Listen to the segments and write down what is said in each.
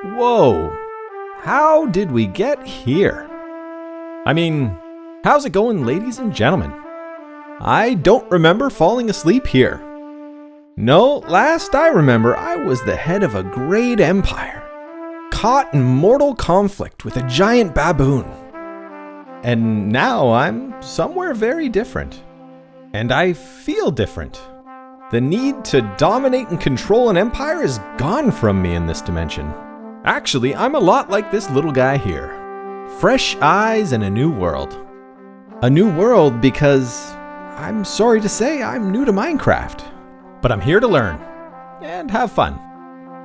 Whoa, how did we get here? I mean, how's it going, ladies and gentlemen? I don't remember falling asleep here. No, last I remember, I was the head of a great empire, caught in mortal conflict with a giant baboon. And now I'm somewhere very different. And I feel different. The need to dominate and control an empire is gone from me in this dimension. Actually, I'm a lot like this little guy here. Fresh eyes and a new world. A new world because, I'm sorry to say, I'm new to Minecraft. But I'm here to learn and have fun.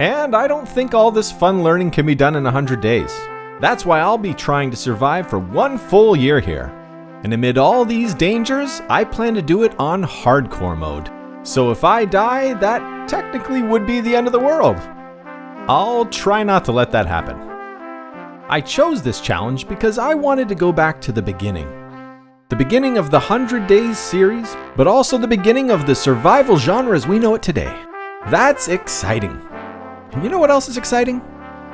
And I don't think all this fun learning can be done in 100 days. That's why I'll be trying to survive for 1 full year here. And amid all these dangers, I plan to do it on hardcore mode. So if I die, that technically would be the end of the world. I'll try not to let that happen. I chose this challenge because I wanted to go back to the beginning. The beginning of the 100 Days series, but also the beginning of the survival genre as we know it today. That's exciting. And you know what else is exciting?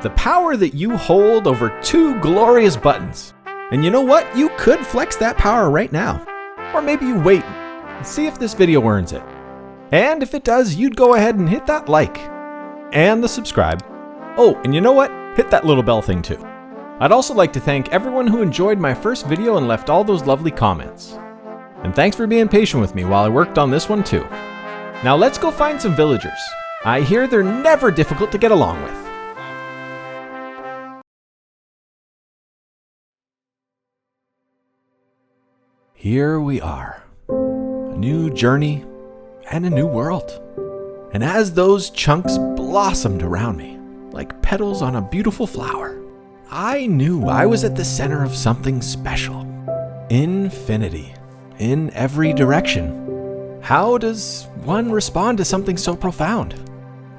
The power that you hold over 2 glorious buttons. And you know what? You could flex that power right now. Or maybe you wait and see if this video earns it. And if it does, you'd go ahead and hit that like. And the subscribe. Oh, and you know what? Hit that little bell thing too. I'd also like to thank everyone who enjoyed my first video and left all those lovely comments. And thanks for being patient with me while I worked on this one too. Now let's go find some villagers. I hear they're never difficult to get along with. Here we are. A new journey and a new world. And as those chunks blossomed around me, like petals on a beautiful flower, I knew I was at the center of something special. Infinity. In every direction. How does one respond to something so profound?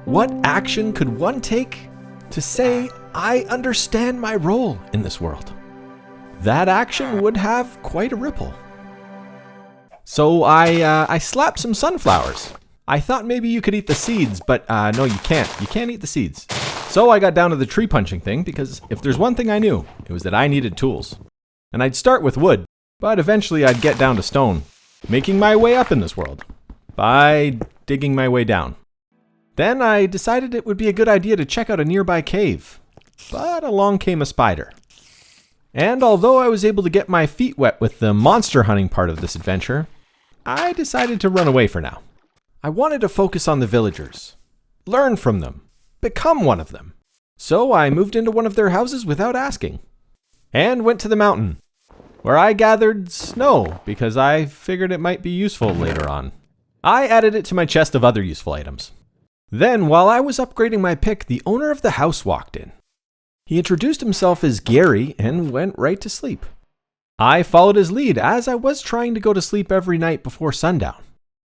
What action could one take to say, I understand my role in this world? That action would have quite a ripple. So I slapped some sunflowers. I thought maybe you could eat the seeds, but no, you can't. You can't eat the seeds. So I got down to the tree punching thing because if there's one thing I knew, it was that I needed tools. And I'd start with wood, but eventually I'd get down to stone, making my way up in this world by digging my way down. Then I decided it would be a good idea to check out a nearby cave, but along came a spider. And although I was able to get my feet wet with the monster hunting part of this adventure, I decided to run away for now. I wanted to focus on the villagers, learn from them, become one of them. So I moved into one of their houses without asking, and went to the mountain, where I gathered snow because I figured it might be useful later on. I added it to my chest of other useful items. Then, while I was upgrading my pick, the owner of the house walked in. He introduced himself as Gary and went right to sleep. I followed his lead as I was trying to go to sleep every night before sundown.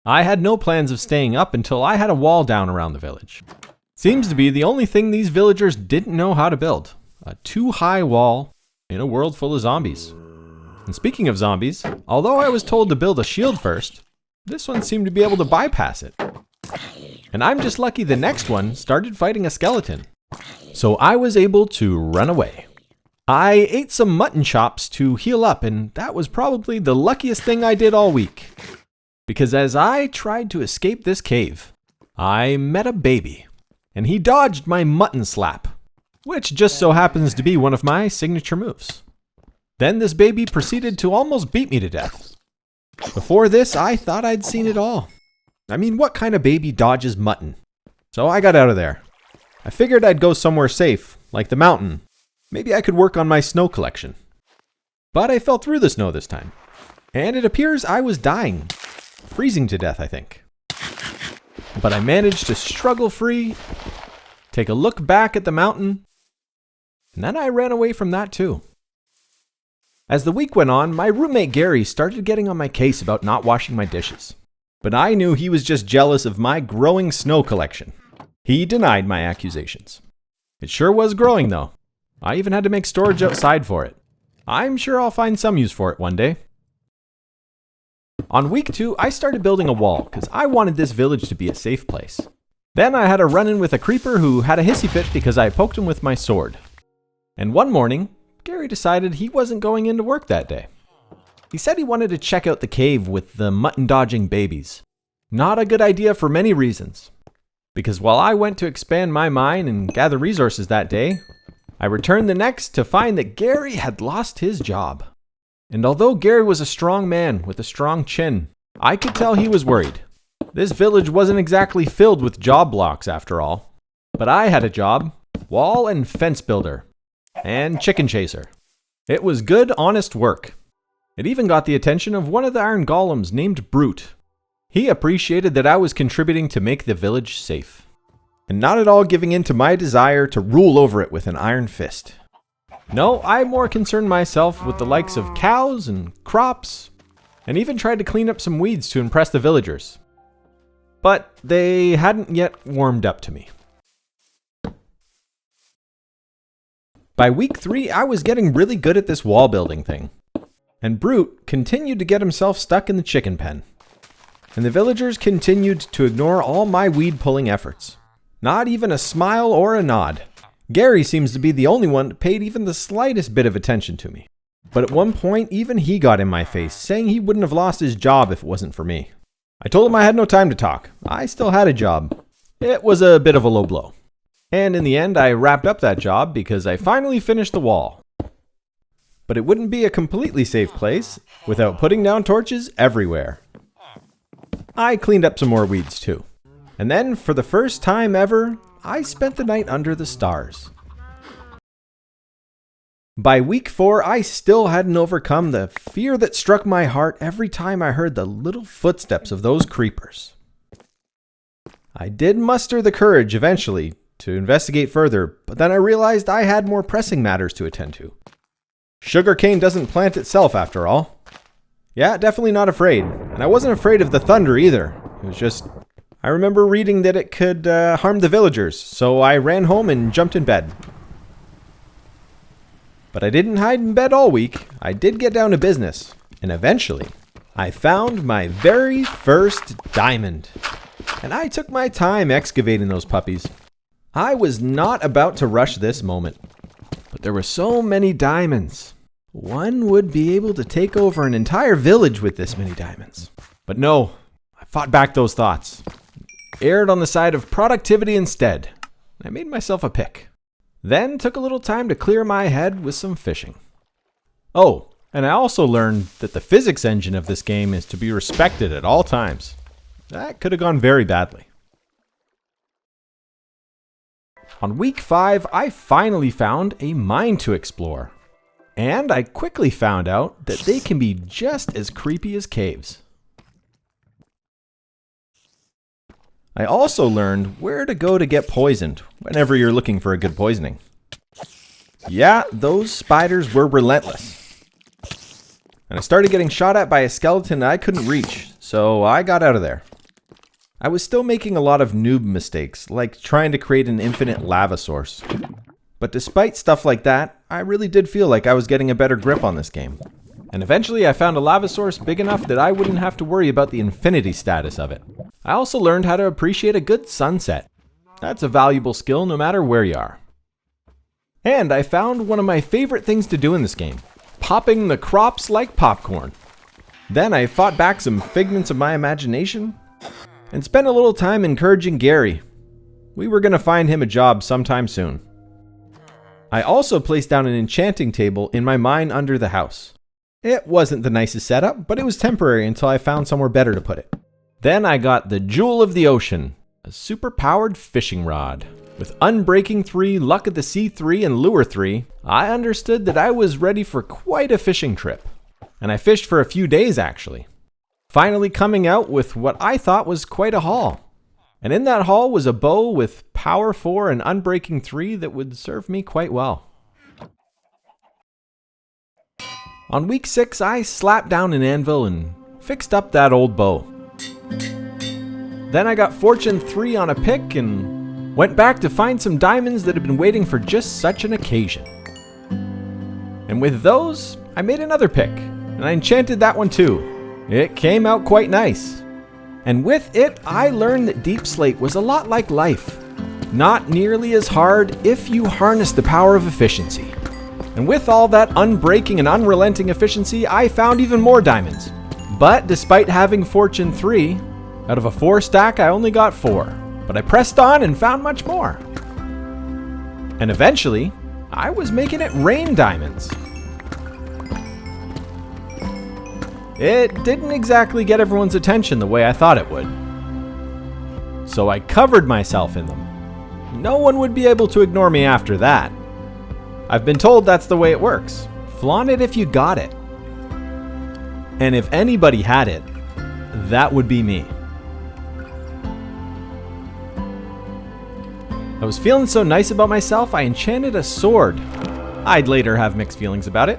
I had no plans of staying up until I had a wall down around the village. Seems to be the only thing these villagers didn't know how to build. A too-high wall in a world full of zombies. And speaking of zombies, although I was told to build a shield first, this one seemed to be able to bypass it. And I'm just lucky the next one started fighting a skeleton. So I was able to run away. I ate some mutton chops to heal up, and that was probably the luckiest thing I did all week. Because as I tried to escape this cave, I met a baby, and he dodged my mutton slap, which just so happens to be one of my signature moves. Then this baby proceeded to almost beat me to death. Before this, I thought I'd seen it all. I mean, what kind of baby dodges mutton? So I got out of there. I figured I'd go somewhere safe, like the mountain. Maybe I could work on my snow collection. But I fell through the snow this time, and it appears I was dying. Freezing to death, I think. But I managed to struggle free, take a look back at the mountain, and then I ran away from that too. As the week went on, my roommate Gary started getting on my case about not washing my dishes. But I knew he was just jealous of my growing snow collection. He denied my accusations. It sure was growing though. I even had to make storage outside for it. I'm sure I'll find some use for it one day. On week 2, I started building a wall because I wanted this village to be a safe place. Then I had a run-in with a creeper who had a hissy fit because I poked him with my sword. And one morning, Gary decided he wasn't going into work that day. He said he wanted to check out the cave with the mutton-dodging babies. Not a good idea for many reasons. Because while I went to expand my mine and gather resources that day, I returned the next to find that Gary had lost his job. And although Gary was a strong man with a strong chin, I could tell he was worried. This village wasn't exactly filled with job blocks after all. But I had a job, wall and fence builder, and chicken chaser. It was good, honest work. It even got the attention of one of the iron golems named Brute. He appreciated that I was contributing to make the village safe, and not at all giving in to my desire to rule over it with an iron fist. No, I more concerned myself with the likes of cows and crops, and even tried to clean up some weeds to impress the villagers. But they hadn't yet warmed up to me. By week 3, I was getting really good at this wall building thing. And Brute continued to get himself stuck in the chicken pen. And the villagers continued to ignore all my weed pulling efforts. Not even a smile or a nod. Gary seems to be the only one that paid even the slightest bit of attention to me. But at one point, even he got in my face, saying he wouldn't have lost his job if it wasn't for me. I told him I had no time to talk. I still had a job. It was a bit of a low blow. And in the end, I wrapped up that job because I finally finished the wall. But it wouldn't be a completely safe place without putting down torches everywhere. I cleaned up some more weeds too. And then, for the first time ever, I spent the night under the stars. By week 4, I still hadn't overcome the fear that struck my heart every time I heard the little footsteps of those creepers. I did muster the courage eventually to investigate further, but then I realized I had more pressing matters to attend to. Sugarcane doesn't plant itself after all. Yeah, definitely not afraid. And I wasn't afraid of the thunder either. It was just, I remember reading that it could harm the villagers, so I ran home and jumped in bed. But I didn't hide in bed all week. I did get down to business. And eventually, I found my very first diamond. And I took my time excavating those puppies. I was not about to rush this moment. But there were so many diamonds. One would be able to take over an entire village with this many diamonds. But no, I fought back those thoughts. Erred on the side of productivity instead. I made myself a pick. Then took a little time to clear my head with some fishing. Oh, and I also learned that the physics engine of this game is to be respected at all times. That could have gone very badly. On week 5, I finally found a mine to explore. And I quickly found out that they can be just as creepy as caves. I also learned where to go to get poisoned whenever you're looking for a good poisoning. Yeah, those spiders were relentless. And I started getting shot at by a skeleton I couldn't reach, so I got out of there. I was still making a lot of noob mistakes, like trying to create an infinite lava source. But despite stuff like that, I really did feel like I was getting a better grip on this game. And eventually I found a lava source big enough that I wouldn't have to worry about the infinity status of it. I also learned how to appreciate a good sunset. That's a valuable skill no matter where you are. And I found one of my favorite things to do in this game, popping the crops like popcorn. Then I fought back some figments of my imagination and spent a little time encouraging Gary. We were going to find him a job sometime soon. I also placed down an enchanting table in my mine under the house. It wasn't the nicest setup, but it was temporary until I found somewhere better to put it. Then I got the Jewel of the Ocean, a super-powered fishing rod. With Unbreaking 3, Luck of the Sea 3, and Lure 3, I understood that I was ready for quite a fishing trip. And I fished for a few days actually. Finally coming out with what I thought was quite a haul. And in that haul was a bow with Power 4 and Unbreaking 3 that would serve me quite well. On week 6, I slapped down an anvil and fixed up that old bow. Then I got Fortune 3 on a pick and went back to find some diamonds that had been waiting for just such an occasion. And with those, I made another pick, and I enchanted that one too. It came out quite nice. And with it, I learned that Deep Slate was a lot like life. Not nearly as hard if you harness the power of efficiency. And with all that unbreaking and unrelenting efficiency, I found even more diamonds. But despite having Fortune 3, out of a 4 stack, I only got 4. But I pressed on and found much more. And eventually, I was making it rain diamonds. It didn't exactly get everyone's attention the way I thought it would. So I covered myself in them. No one would be able to ignore me after that. I've been told that's the way it works. Flaunt it if you got it. And if anybody had it, that would be me. I was feeling so nice about myself, I enchanted a sword. I'd later have mixed feelings about it.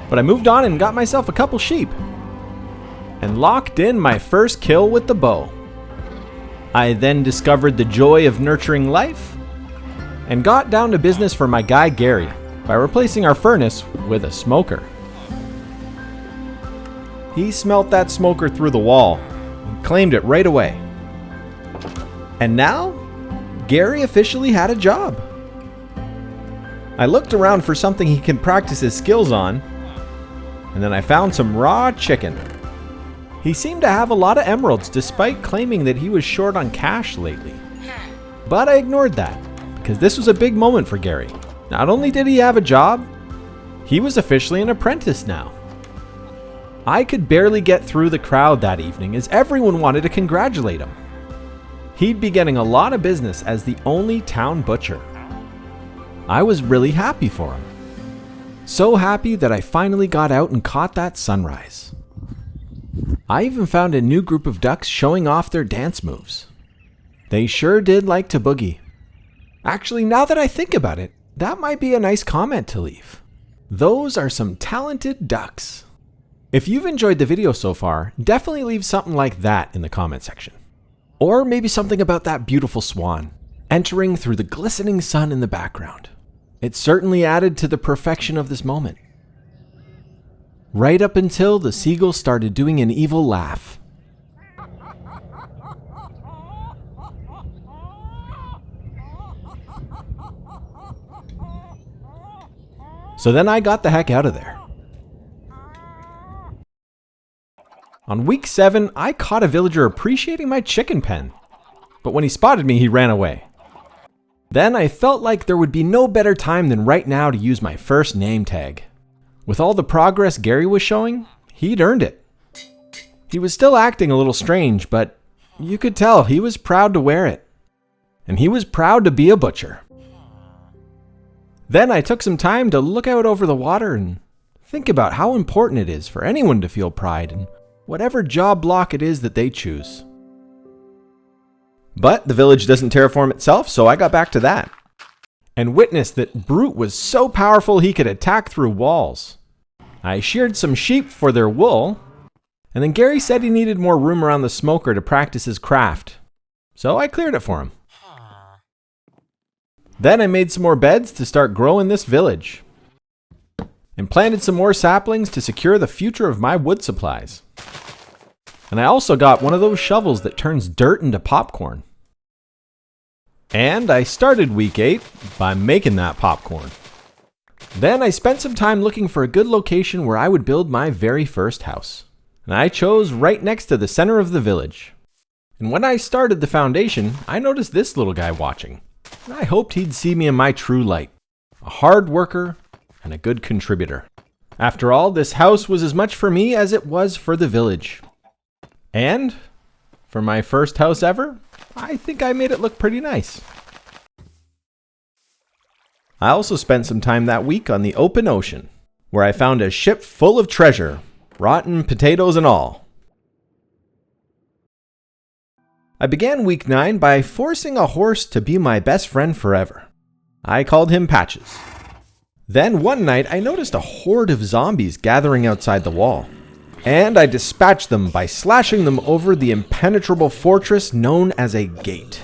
But I moved on and got myself a couple sheep. And locked in my first kill with the bow. I then discovered the joy of nurturing life and got down to business for my guy Gary by replacing our furnace with a smoker. He smelt that smoker through the wall and claimed it right away. And now, Gary officially had a job. I looked around for something he can practice his skills on, and then I found some raw chicken. He seemed to have a lot of emeralds despite claiming that he was short on cash lately. But I ignored that, because this was a big moment for Gary. Not only did he have a job, he was officially an apprentice now. I could barely get through the crowd that evening as everyone wanted to congratulate him. He'd be getting a lot of business as the only town butcher. I was really happy for him. So happy that I finally got out and caught that sunrise. I even found a new group of ducks showing off their dance moves. They sure did like to boogie. Actually, now that I think about it, that might be a nice comment to leave. Those are some talented ducks. If you've enjoyed the video so far, definitely leave something like that in the comment section. Or maybe something about that beautiful swan entering through the glistening sun in the background. It certainly added to the perfection of this moment. Right up until the seagull started doing an evil laugh. So then I got the heck out of there. On week 7, I caught a villager appreciating my chicken pen. But when he spotted me, he ran away. Then I felt like there would be no better time than right now to use my first name tag. With all the progress Gary was showing, he'd earned it. He was still acting a little strange, but you could tell he was proud to wear it. And he was proud to be a butcher. Then I took some time to look out over the water and think about how important it is for anyone to feel pride in whatever job block it is that they choose. But the village doesn't terraform itself, so I got back to that. And witnessed that Brute was so powerful he could attack through walls. I sheared some sheep for their wool, and then Gary said he needed more room around the smoker to practice his craft, so I cleared it for him. Then I made some more beds to start growing this village, and planted some more saplings to secure the future of my wood supplies. And I also got one of those shovels that turns dirt into popcorn. And I started week 8 by making that popcorn. Then I spent some time looking for a good location where I would build my very first house. And I chose right next to the center of the village. And when I started the foundation, I noticed this little guy watching. And I hoped he'd see me in my true light. A hard worker and a good contributor. After all, this house was as much for me as it was for the village. And for my first house ever, I think I made it look pretty nice. I also spent some time that week on the open ocean, where I found a ship full of treasure, rotten potatoes and all. I began week 9 by forcing a horse to be my best friend forever. I called him Patches. Then one night I noticed a horde of zombies gathering outside the wall. And I dispatched them by slashing them over the impenetrable fortress known as a gate.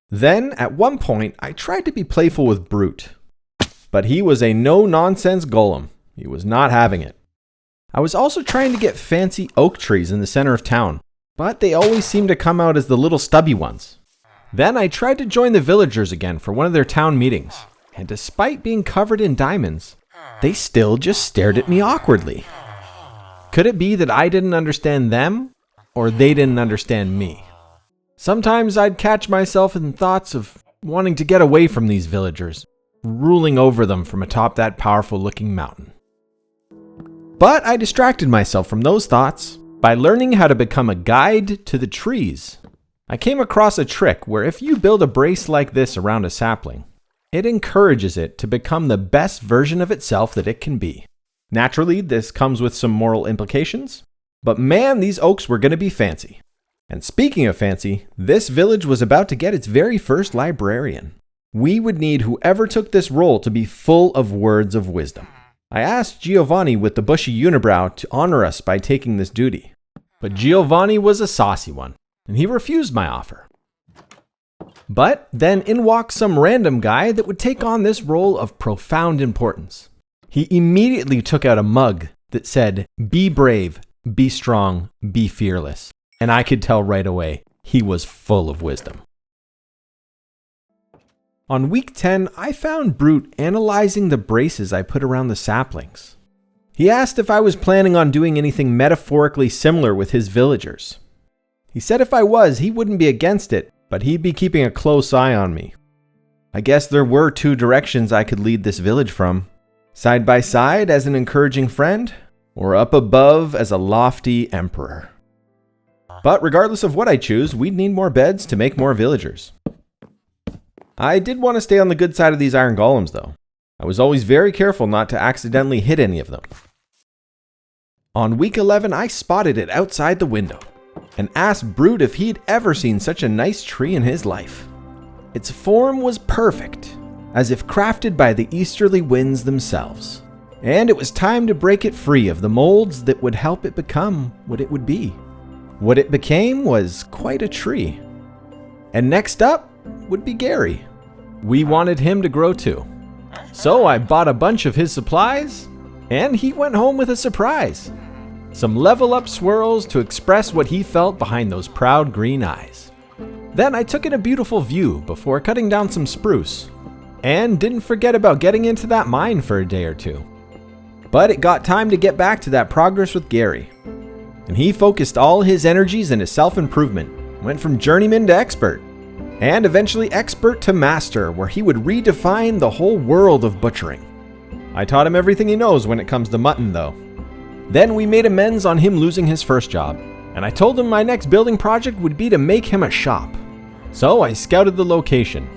Then, at one point, I tried to be playful with Brute. But he was a no-nonsense golem. He was not having it. I was also trying to get fancy oak trees in the center of town, but they always seemed to come out as the little stubby ones. Then I tried to join the villagers again for one of their town meetings, and despite being covered in diamonds, they still just stared at me awkwardly. Could it be that I didn't understand them, or they didn't understand me? Sometimes I'd catch myself in thoughts of wanting to get away from these villagers, ruling over them from atop that powerful looking mountain. But I distracted myself from those thoughts by learning how to become a guide to the trees. I came across a trick where if you build a brace like this around a sapling, it encourages it to become the best version of itself that it can be. Naturally, this comes with some moral implications, but man, these oaks were going to be fancy. And speaking of fancy, this village was about to get its very first librarian. We would need whoever took this role to be full of words of wisdom. I asked Giovanni with the bushy unibrow to honor us by taking this duty, but Giovanni was a saucy one, and he refused my offer. But then in walked some random guy that would take on this role of profound importance. He immediately took out a mug that said, "Be brave, be strong, be fearless." And I could tell right away, he was full of wisdom. On week 10, I found Brute analyzing the braces I put around the saplings. He asked if I was planning on doing anything metaphorically similar with his villagers. He said if I was, he wouldn't be against it, but he'd be keeping a close eye on me. I guess there were two directions I could lead this village from. Side by side as an encouraging friend, or up above as a lofty emperor. But regardless of what I choose, we'd need more beds to make more villagers. I did want to stay on the good side of these iron golems though. I was always very careful not to accidentally hit any of them. On week 11, I spotted it outside the window and asked Brute if he'd ever seen such a nice tree in his life. Its form was perfect, as if crafted by the easterly winds themselves. And it was time to break it free of the molds that would help it become what it would be. What it became was quite a tree. And next up would be Gary. We wanted him to grow too. So I bought a bunch of his supplies, and he went home with a surprise. Some level up swirls to express what he felt behind those proud green eyes. Then I took in a beautiful view before cutting down some spruce, and didn't forget about getting into that mine for a day or two. But it got time to get back to that progress with Gary. And he focused all his energies into self-improvement, went from journeyman to expert, and eventually expert to master, where he would redefine the whole world of butchering. I taught him everything he knows when it comes to mutton though. Then we made amends on him losing his first job, and I told him my next building project would be to make him a shop. So I scouted the location,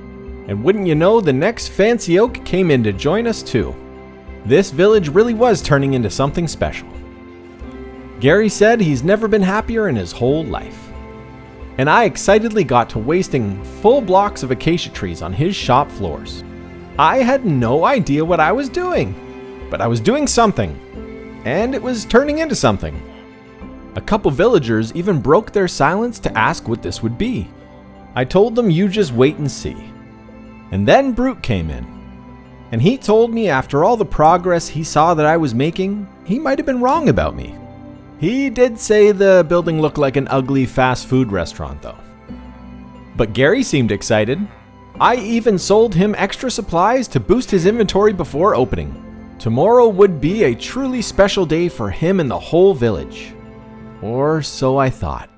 and wouldn't you know, the next fancy oak came in to join us too. This village really was turning into something special. Gary said he's never been happier in his whole life. And I excitedly got to wasting full blocks of acacia trees on his shop floors. I had no idea what I was doing, but I was doing something, and it was turning into something. A couple villagers even broke their silence to ask what this would be. I told them, you just wait and see. And then Brute came in, and he told me after all the progress he saw that I was making, he might have been wrong about me. He did say the building looked like an ugly fast food restaurant though. But Gary seemed excited. I even sold him extra supplies to boost his inventory before opening. Tomorrow would be a truly special day for him and the whole village. Or so I thought.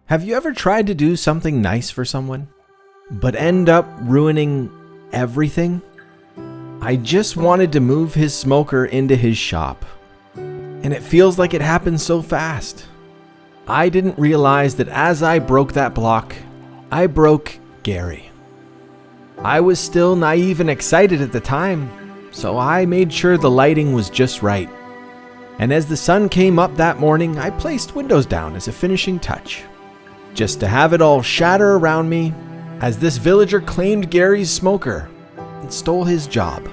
Have you ever tried to do something nice for someone, but end up ruining everything? I just wanted to move his smoker into his shop. And it feels like it happened so fast. I didn't realize that as I broke that block, I broke Gary. I was still naive and excited at the time, so I made sure the lighting was just right. And as the sun came up that morning, I placed windows down as a finishing touch, just to have it all shatter around me as this villager claimed Gary's smoker and stole his job.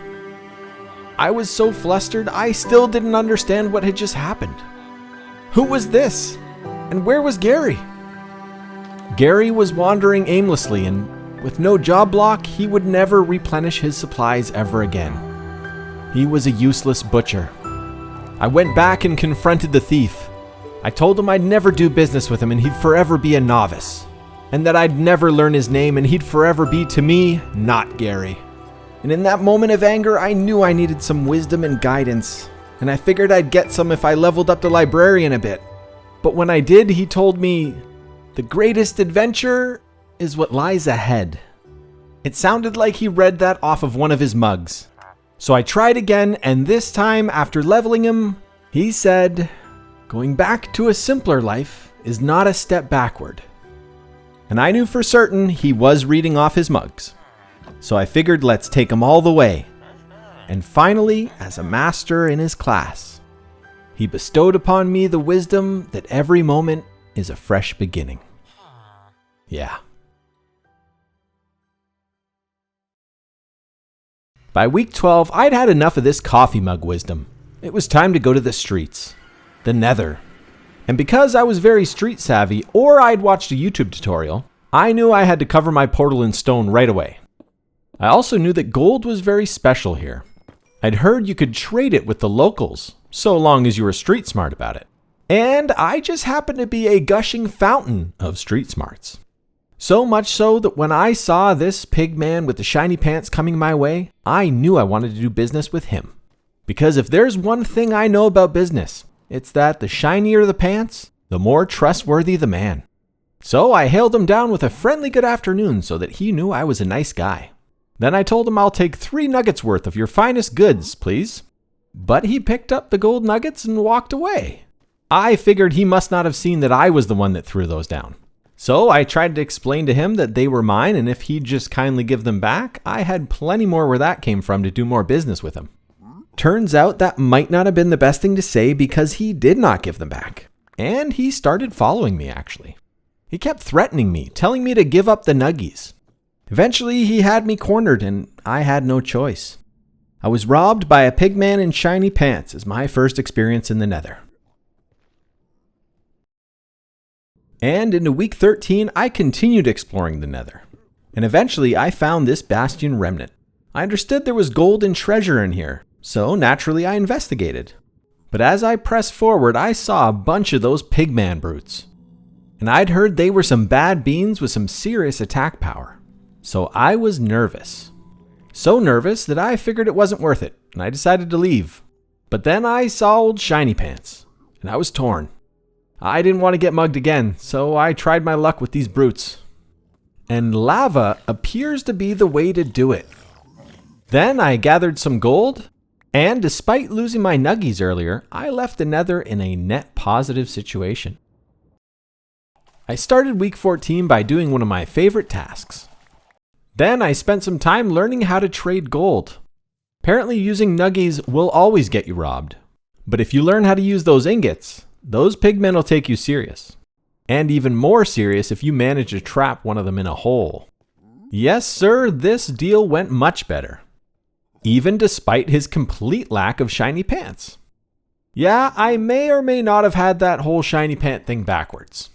I was so flustered, I still didn't understand what had just happened. Who was this? And where was Gary? Gary was wandering aimlessly, and with no job block, he would never replenish his supplies ever again. He was a useless butcher. I went back and confronted the thief, I told him I'd never do business with him and he'd forever be a novice, and that I'd never learn his name and he'd forever be, to me, not Gary. And in that moment of anger, I knew I needed some wisdom and guidance, and I figured I'd get some if I leveled up the librarian a bit. But when I did, he told me, "The greatest adventure is what lies ahead." It sounded like he read that off of one of his mugs. So I tried again, and this time, after leveling him, he said, "Going back to a simpler life is not a step backward." And I knew for certain he was reading off his mugs. So I figured, let's take him all the way. And finally, as a master in his class, he bestowed upon me the wisdom that every moment is a fresh beginning. Yeah. By week 12, I'd had enough of this coffee mug wisdom. It was time to go to the streets, the Nether. And because I was very street savvy, or I'd watched a YouTube tutorial, I knew I had to cover my portal in stone right away. I also knew that gold was very special here. I'd heard you could trade it with the locals, so long as you were street smart about it. And I just happened to be a gushing fountain of street smarts. So much so that when I saw this pig man with the shiny pants coming my way, I knew I wanted to do business with him. Because if there's one thing I know about business, it's that the shinier the pants, the more trustworthy the man. So I hailed him down with a friendly good afternoon so that he knew I was a nice guy. Then I told him, "I'll take 3 nuggets worth of your finest goods, please." But he picked up the gold nuggets and walked away. I figured he must not have seen that I was the one that threw those down. So I tried to explain to him that they were mine, and if he'd just kindly give them back, I had plenty more where that came from to do more business with him. Turns out that might not have been the best thing to say, because he did not give them back. And he started following me, actually. He kept threatening me, telling me to give up the nuggies. Eventually, he had me cornered, and I had no choice. I was robbed by a pigman in shiny pants as my first experience in the Nether. And into week 13, I continued exploring the Nether. And eventually, I found this bastion remnant. I understood there was gold and treasure in here, so naturally I investigated. But as I pressed forward, I saw a bunch of those pigman brutes. And I'd heard they were some bad beans with some serious attack power. So I was nervous. So nervous that I figured it wasn't worth it, and I decided to leave. But then I saw old shiny pants, and I was torn. I didn't want to get mugged again, so I tried my luck with these brutes. And lava appears to be the way to do it. Then I gathered some gold, and despite losing my nuggies earlier, I left the Nether in a net positive situation. I started week 14 by doing one of my favorite tasks. Then I spent some time learning how to trade gold. Apparently using nuggies will always get you robbed. But if you learn how to use those ingots, those pigmen will take you serious. And even more serious if you manage to trap one of them in a hole. Yes, sir, this deal went much better. Even despite his complete lack of shiny pants. Yeah, I may or may not have had that whole shiny pant thing backwards.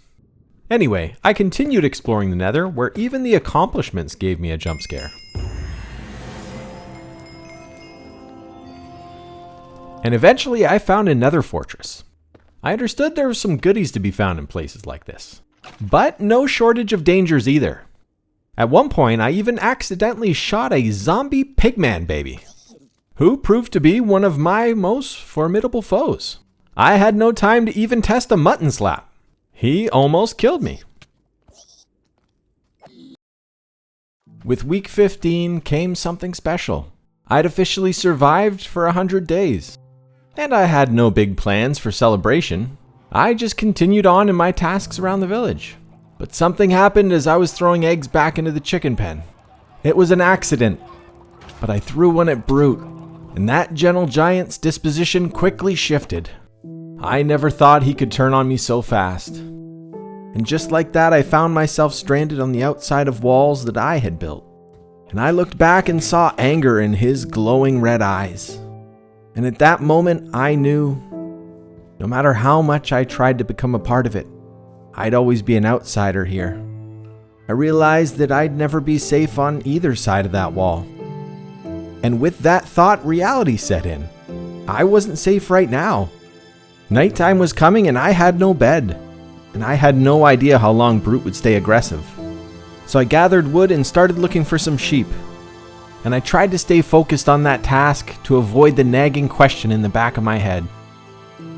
Anyway, I continued exploring the Nether, where even the accomplishments gave me a jump scare. And eventually I found a Nether fortress. I understood there were some goodies to be found in places like this, but no shortage of dangers either. At one point, I even accidentally shot a zombie pigman baby, who proved to be one of my most formidable foes. I had no time to even test a mutton slap. He almost killed me. With week 15 came something special. I'd officially survived for 100 days. And I had no big plans for celebration. I just continued on in my tasks around the village. But something happened as I was throwing eggs back into the chicken pen. It was an accident, but I threw one at Brute, and that gentle giant's disposition quickly shifted. I never thought he could turn on me so fast. And just like that, I found myself stranded on the outside of walls that I had built. And I looked back and saw anger in his glowing red eyes. And at that moment, I knew, no matter how much I tried to become a part of it, I'd always be an outsider here. I realized that I'd never be safe on either side of that wall. And with that thought, reality set in. I wasn't safe right now. Nighttime was coming and I had no bed. And I had no idea how long Brute would stay aggressive. So I gathered wood and started looking for some sheep. And I tried to stay focused on that task to avoid the nagging question in the back of my head.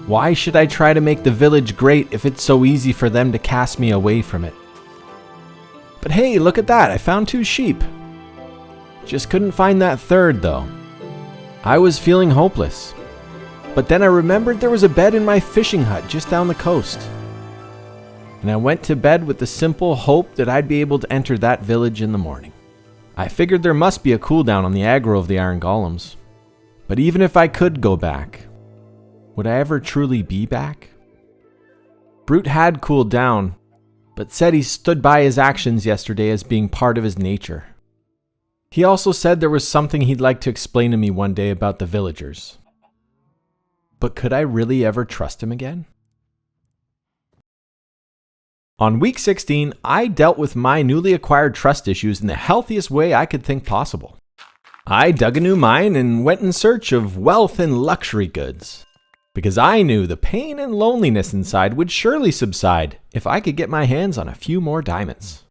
Why should I try to make the village great if it's so easy for them to cast me away from it? But hey, look at that, I found 2 sheep. Just couldn't find that third though. I was feeling hopeless. But then I remembered there was a bed in my fishing hut just down the coast. And I went to bed with the simple hope that I'd be able to enter that village in the morning. I figured there must be a cooldown on the aggro of the iron golems. But even if I could go back, would I ever truly be back? Brute had cooled down, but said he stood by his actions yesterday as being part of his nature. He also said there was something he'd like to explain to me one day about the villagers. But could I really ever trust him again? On week 16, I dealt with my newly acquired trust issues in the healthiest way I could think possible. I dug a new mine and went in search of wealth and luxury goods, because I knew the pain and loneliness inside would surely subside if I could get my hands on a few more diamonds.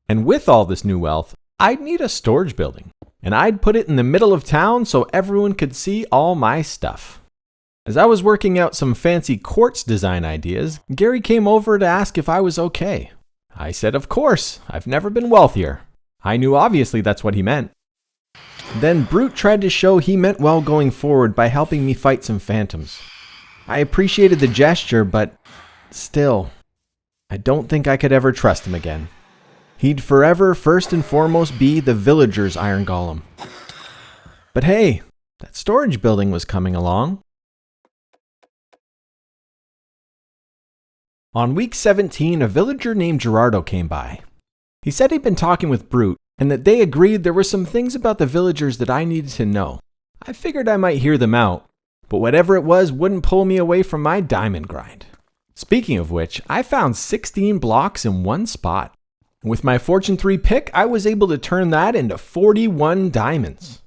And with all this new wealth, I'd need a storage building, and I'd put it in the middle of town so everyone could see all my stuff. As I was working out some fancy quartz design ideas, Gary came over to ask if I was okay. I said, of course, I've never been wealthier. I knew obviously that's what he meant. Then Brute tried to show he meant well going forward by helping me fight some phantoms. I appreciated the gesture, but still, I don't think I could ever trust him again. He'd forever first and foremost be the villager's iron golem. But hey, that storage building was coming along. On week 17, a villager named Gerardo came by. He said he'd been talking with Brute, and that they agreed there were some things about the villagers that I needed to know. I figured I might hear them out, but whatever it was wouldn't pull me away from my diamond grind. Speaking of which, I found 16 blocks in one spot. With my Fortune 3 pick, I was able to turn that into 41 diamonds.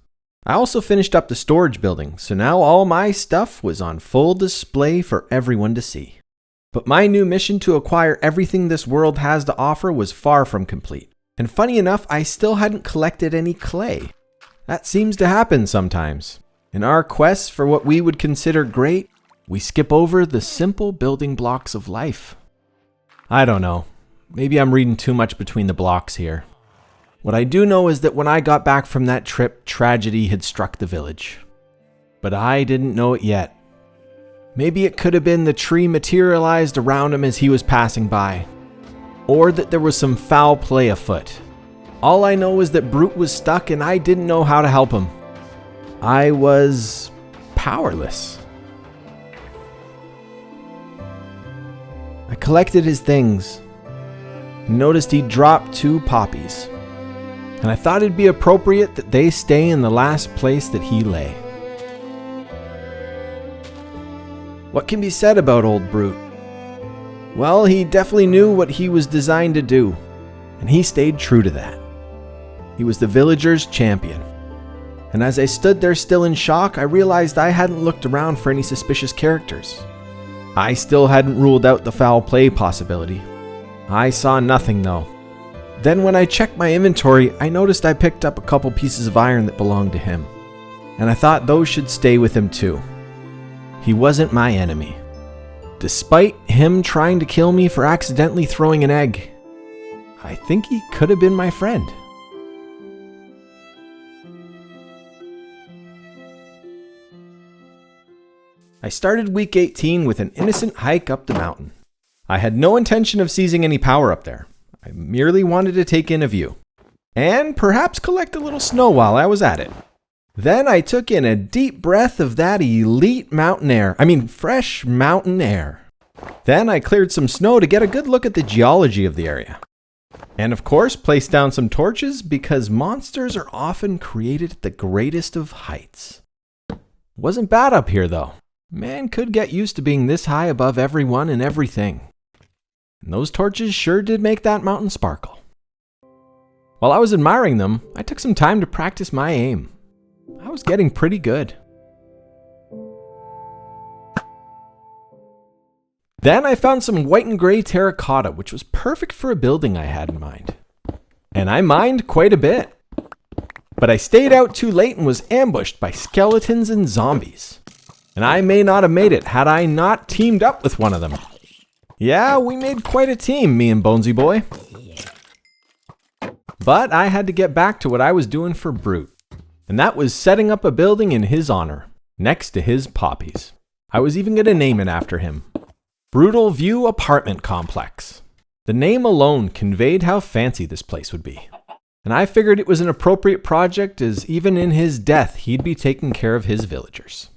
I also finished up the storage building, so now all my stuff was on full display for everyone to see. But my new mission to acquire everything this world has to offer was far from complete. And funny enough, I still hadn't collected any clay. That seems to happen sometimes. In our quests for what we would consider great, we skip over the simple building blocks of life. I don't know. Maybe I'm reading too much between the blocks here. What I do know is that when I got back from that trip, tragedy had struck the village. But I didn't know it yet. Maybe it could have been the tree materialized around him as he was passing by. Or that there was some foul play afoot. All I know is that Brute was stuck and I didn't know how to help him. I was powerless. I collected his things and noticed he'd dropped 2 poppies. And I thought it'd be appropriate that they stay in the last place that he lay. What can be said about old Brute? Well, he definitely knew what he was designed to do, and he stayed true to that. He was the villager's champion. And as I stood there still in shock, I realized I hadn't looked around for any suspicious characters. I still hadn't ruled out the foul play possibility. I saw nothing though. Then when I checked my inventory, I noticed I picked up a couple pieces of iron that belonged to him. And I thought those should stay with him too. He wasn't my enemy. Despite him trying to kill me for accidentally throwing an egg, I think he could have been my friend. I started week 18 with an innocent hike up the mountain. I had no intention of seizing any power up there. I merely wanted to take in a view. And perhaps collect a little snow while I was at it. Then I took in a deep breath of that elite mountain air. Fresh mountain air. Then I cleared some snow to get a good look at the geology of the area. And of course, placed down some torches because monsters are often created at the greatest of heights. Wasn't bad up here though. Man could get used to being this high above everyone and everything. And those torches sure did make that mountain sparkle. While I was admiring them, I took some time to practice my aim. I was getting pretty good. Then I found some white and gray terracotta, which was perfect for a building I had in mind. And I mined quite a bit. But I stayed out too late and was ambushed by skeletons and zombies. And I may not have made it had I not teamed up with one of them. Yeah, we made quite a team, me and Bonesy Boy. But I had to get back to what I was doing for Brute. And that was setting up a building in his honor, next to his poppies. I was even going to name it after him. Brutal View Apartment Complex. The name alone conveyed how fancy this place would be. And I figured it was an appropriate project, as even in his death he'd be taking care of his villagers.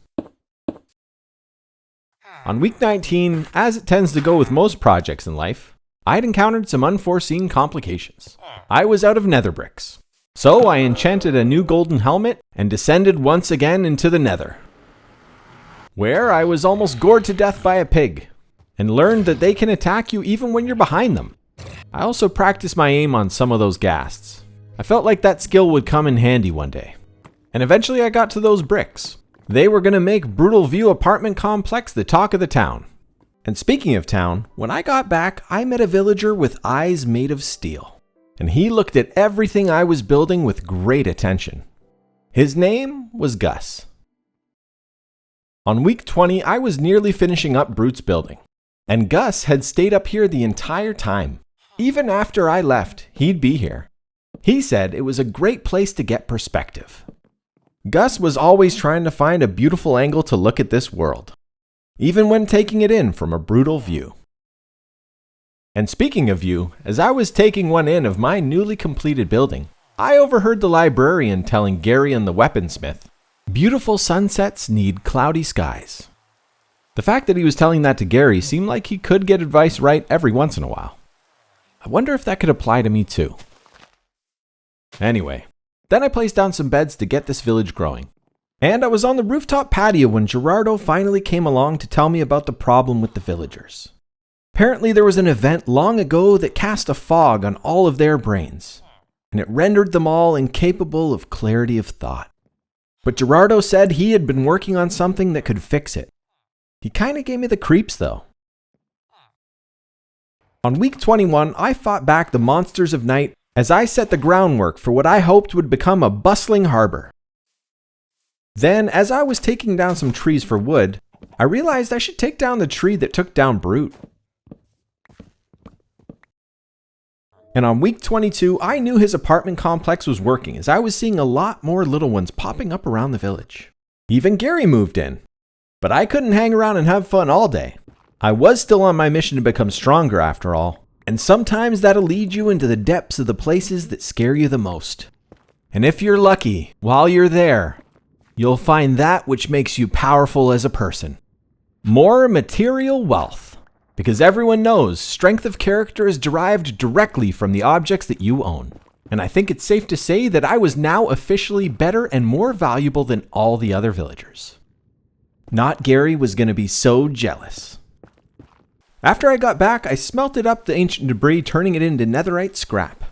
On week 19, as it tends to go with most projects in life, I'd encountered some unforeseen complications. I was out of nether bricks. So I enchanted a new golden helmet and descended once again into the nether, where I was almost gored to death by a pig, and learned that they can attack you even when you're behind them. I also practiced my aim on some of those ghasts. I felt like that skill would come in handy one day. And eventually I got to those bricks. They were going to make Brutal View Apartment Complex the talk of the town. And speaking of town, when I got back, I met a villager with eyes made of steel. And he looked at everything I was building with great attention. His name was Gus. On week 20, I was nearly finishing up Brute's building. And Gus had stayed up here the entire time. Even after I left, he'd be here. He said it was a great place to get perspective. Gus was always trying to find a beautiful angle to look at this world, even when taking it in from a brutal view. And speaking of view, as I was taking one in of my newly completed building, I overheard the librarian telling Gary and the weaponsmith, "Beautiful sunsets need cloudy skies." The fact that he was telling that to Gary seemed like he could get advice right every once in a while. I wonder if that could apply to me too. Anyway, then I placed down some beds to get this village growing. And I was on the rooftop patio when Gerardo finally came along to tell me about the problem with the villagers. Apparently there was an event long ago that cast a fog on all of their brains, and it rendered them all incapable of clarity of thought. But Gerardo said he had been working on something that could fix it. He kind of gave me the creeps though. On week 21, I fought back the monsters of night as I set the groundwork for what I hoped would become a bustling harbor. Then, as I was taking down some trees for wood, I realized I should take down the tree that took down Brute. And on week 22, I knew his apartment complex was working as I was seeing a lot more little ones popping up around the village. Even Gary moved in. But I couldn't hang around and have fun all day. I was still on my mission to become stronger after all. And sometimes that'll lead you into the depths of the places that scare you the most. And if you're lucky, while you're there, you'll find that which makes you powerful as a person. More material wealth. Because everyone knows strength of character is derived directly from the objects that you own. And I think it's safe to say that I was now officially better and more valuable than all the other villagers. Not Gary was going to be so jealous. After I got back, I smelted up the ancient debris, turning it into netherite scrap.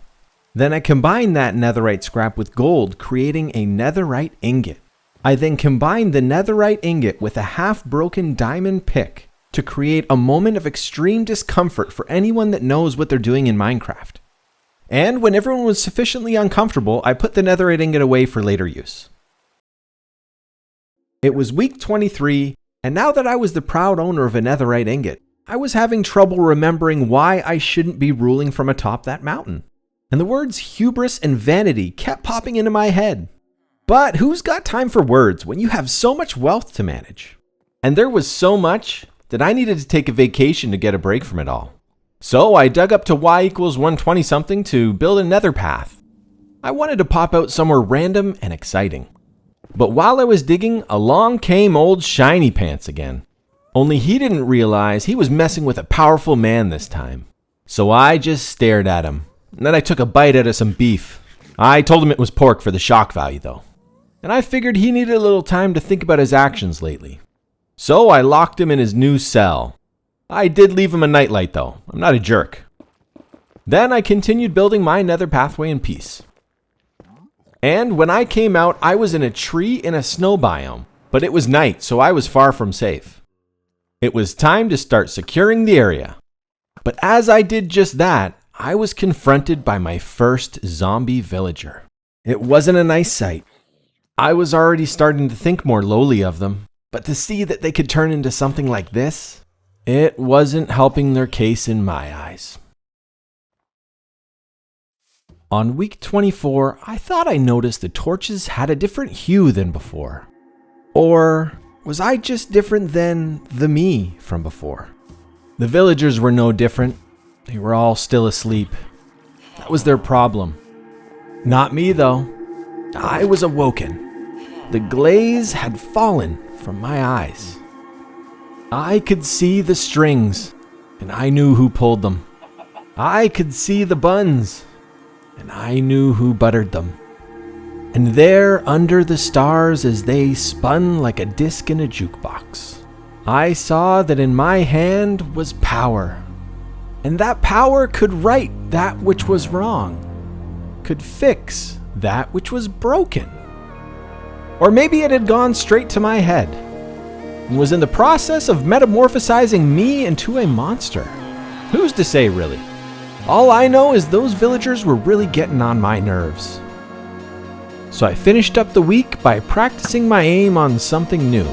Then I combined that netherite scrap with gold, creating a netherite ingot. I then combined the netherite ingot with a half-broken diamond pick to create a moment of extreme discomfort for anyone that knows what they're doing in Minecraft. And when everyone was sufficiently uncomfortable, I put the netherite ingot away for later use. It was week 23, and now that I was the proud owner of a netherite ingot, I was having trouble remembering why I shouldn't be ruling from atop that mountain. And the words hubris and vanity kept popping into my head. But who's got time for words when you have so much wealth to manage? And there was so much that I needed to take a vacation to get a break from it all. So I dug up to y equals 120 something to build a nether path. I wanted to pop out somewhere random and exciting. But while I was digging, along came old Shiny Pants again. Only he didn't realize he was messing with a powerful man this time. So I just stared at him, and then I took a bite out of some beef. I told him it was pork for the shock value though. And I figured he needed a little time to think about his actions lately. So I locked him in his new cell. I did leave him a nightlight though, I'm not a jerk. Then I continued building my nether pathway in peace. And when I came out, I was in a tree in a snow biome, but it was night, so I was far from safe. It was time to start securing the area. But as I did just that, I was confronted by my first zombie villager. It wasn't a nice sight. I was already starting to think more lowly of them, but to see that they could turn into something like this, it wasn't helping their case in my eyes. On week 24, I thought I noticed the torches had a different hue than before. Or was I just different than the me from before? The villagers were no different. They were all still asleep. That was their problem. Not me, though. I was awoken. The glaze had fallen from my eyes. I could see the strings, and I knew who pulled them. I could see the buns, and I knew who buttered them. And there, under the stars as they spun like a disc in a jukebox, I saw that in my hand was power. And that power could right that which was wrong, could fix that which was broken. Or maybe it had gone straight to my head and was in the process of metamorphosizing me into a monster. Who's to say, really? All I know is those villagers were really getting on my nerves. So I finished up the week by practicing my aim on something new.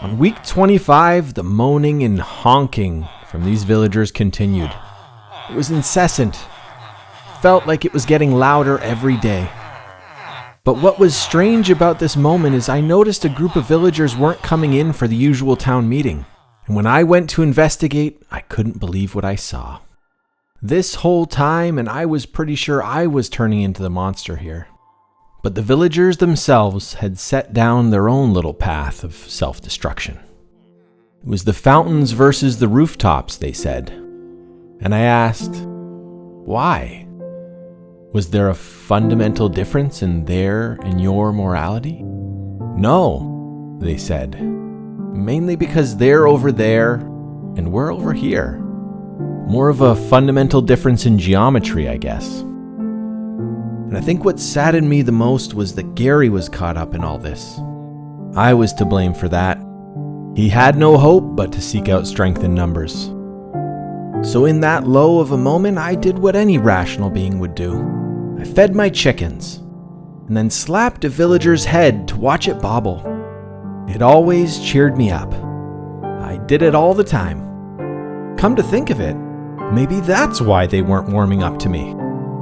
On week 25, the moaning and honking from these villagers continued. It was incessant. Felt like it was getting louder every day. But what was strange about this moment is I noticed a group of villagers weren't coming in for the usual town meeting. And when I went to investigate, I couldn't believe what I saw. This whole time, and I was pretty sure I was turning into the monster here. But the villagers themselves had set down their own little path of self-destruction. It was the fountains versus the rooftops, they said. And I asked, why? Was there a fundamental difference in their and your morality? No, they said. Mainly because they're over there and we're over here. More of a fundamental difference in geometry, I guess. And I think what saddened me the most was that Gary was caught up in all this. I was to blame for that. He had no hope but to seek out strength in numbers. So in that low of a moment, I did what any rational being would do. I fed my chickens, and then slapped a villager's head to watch it bobble. It always cheered me up. I did it all the time. Come to think of it, maybe that's why they weren't warming up to me.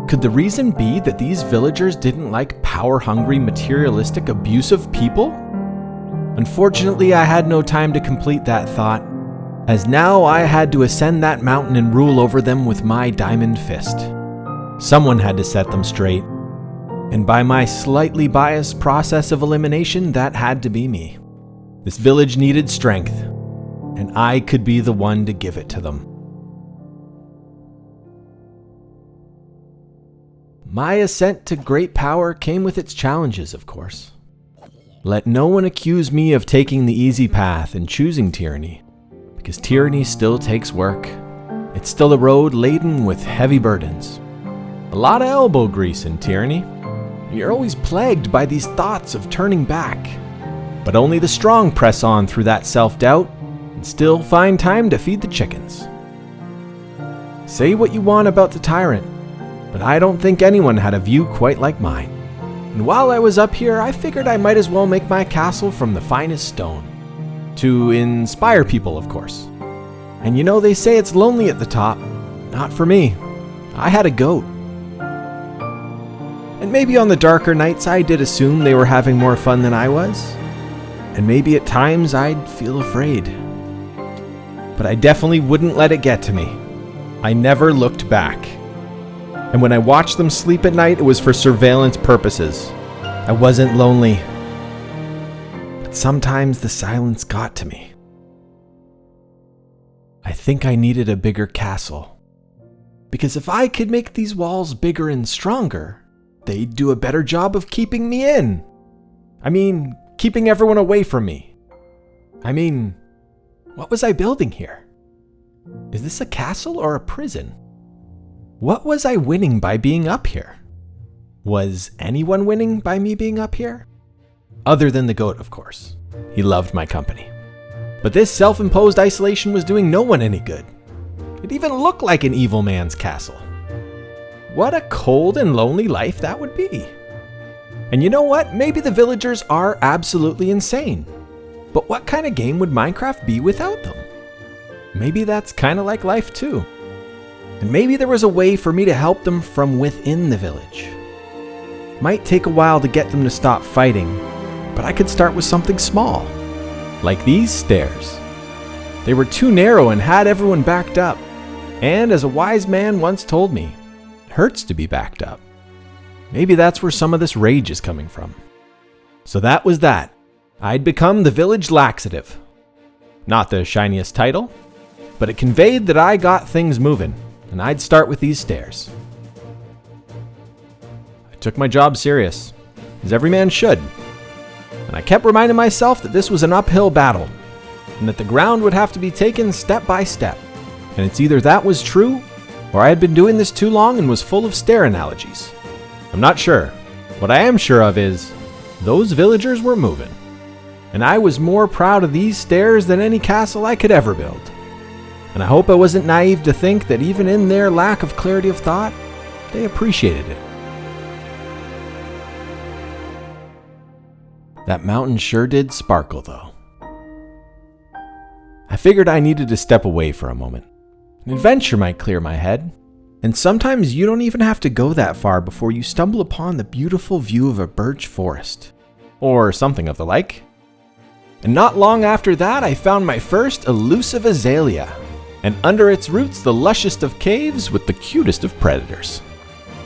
Could the reason be that these villagers didn't like power-hungry, materialistic, abusive people? Unfortunately, I had no time to complete that thought, as now I had to ascend that mountain and rule over them with my diamond fist. Someone had to set them straight, and by my slightly biased process of elimination, that had to be me. This village needed strength, and I could be the one to give it to them. My ascent to great power came with its challenges, of course. Let no one accuse me of taking the easy path and choosing tyranny, because tyranny still takes work. It's still a road laden with heavy burdens. A lot of elbow grease in tyranny. You're always plagued by these thoughts of turning back. But only the strong press on through that self-doubt and still find time to feed the chickens. Say what you want about the tyrant, but I don't think anyone had a view quite like mine. And while I was up here, I figured I might as well make my castle from the finest stone. To inspire people, of course. And you know, they say it's lonely at the top. Not for me. I had a goat. And maybe on the darker nights I did assume they were having more fun than I was. And maybe at times I'd feel afraid. But I definitely wouldn't let it get to me. I never looked back. And when I watched them sleep at night, it was for surveillance purposes. I wasn't lonely. But sometimes the silence got to me. I think I needed a bigger castle. Because if I could make these walls bigger and stronger, they'd do a better job of keeping me in. I mean, keeping everyone away from me. I mean, what was I building here? Is this a castle or a prison? What was I winning by being up here? Was anyone winning by me being up here? Other than the goat, of course. He loved my company. But this self-imposed isolation was doing no one any good. It even looked like an evil man's castle. What a cold and lonely life that would be. And you know what? Maybe the villagers are absolutely insane. But what kind of game would Minecraft be without them? Maybe that's kind of like life too. And maybe there was a way for me to help them from within the village. Might take a while to get them to stop fighting, but I could start with something small, like these stairs. They were too narrow and had everyone backed up. And as a wise man once told me, it hurts to be backed up. Maybe that's where some of this rage is coming from. So that was that. I'd become the village laxative. Not the shiniest title, but it conveyed that I got things moving, and I'd start with these stairs. I took my job serious, as every man should, and I kept reminding myself that this was an uphill battle, and that the ground would have to be taken step by step. And it's either that was true, or I had been doing this too long and was full of stair analogies. I'm not sure. What I am sure of is, those villagers were moving. And I was more proud of these stairs than any castle I could ever build. And I hope I wasn't naive to think that even in their lack of clarity of thought, they appreciated it. That mountain sure did sparkle though. I figured I needed to step away for a moment. An adventure might clear my head. And sometimes you don't even have to go that far before you stumble upon the beautiful view of a birch forest. Or something of the like. And not long after that, I found my first elusive azalea. And under its roots, the lushest of caves with the cutest of predators.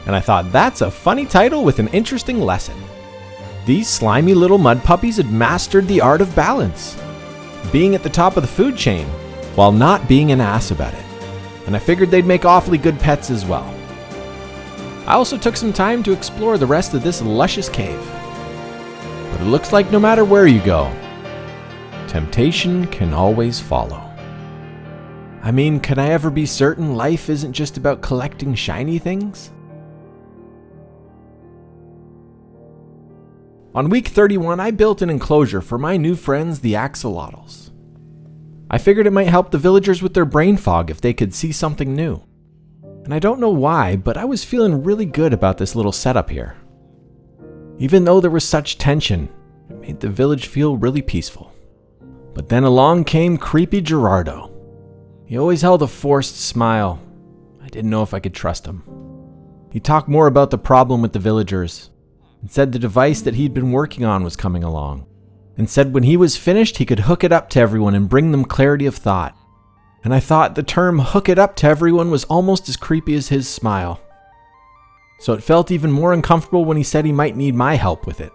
And I thought that's a funny title with an interesting lesson. These slimy little mud puppies had mastered the art of balance. Being at the top of the food chain, while not being an ass about it. And I figured they'd make awfully good pets as well. I also took some time to explore the rest of this luscious cave. But it looks like no matter where you go, temptation can always follow. I mean, can I ever be certain life isn't just about collecting shiny things? On week 31, I built an enclosure for my new friends, the axolotls. I figured it might help the villagers with their brain fog if they could see something new. And I don't know why, but I was feeling really good about this little setup here. Even though there was such tension, it made the village feel really peaceful. But then along came creepy Gerardo. He always held a forced smile. I didn't know if I could trust him. He talked more about the problem with the villagers, and said the device that he'd been working on was coming along, and said when he was finished he could hook it up to everyone and bring them clarity of thought. And I thought the term hook it up to everyone was almost as creepy as his smile. So it felt even more uncomfortable when he said he might need my help with it.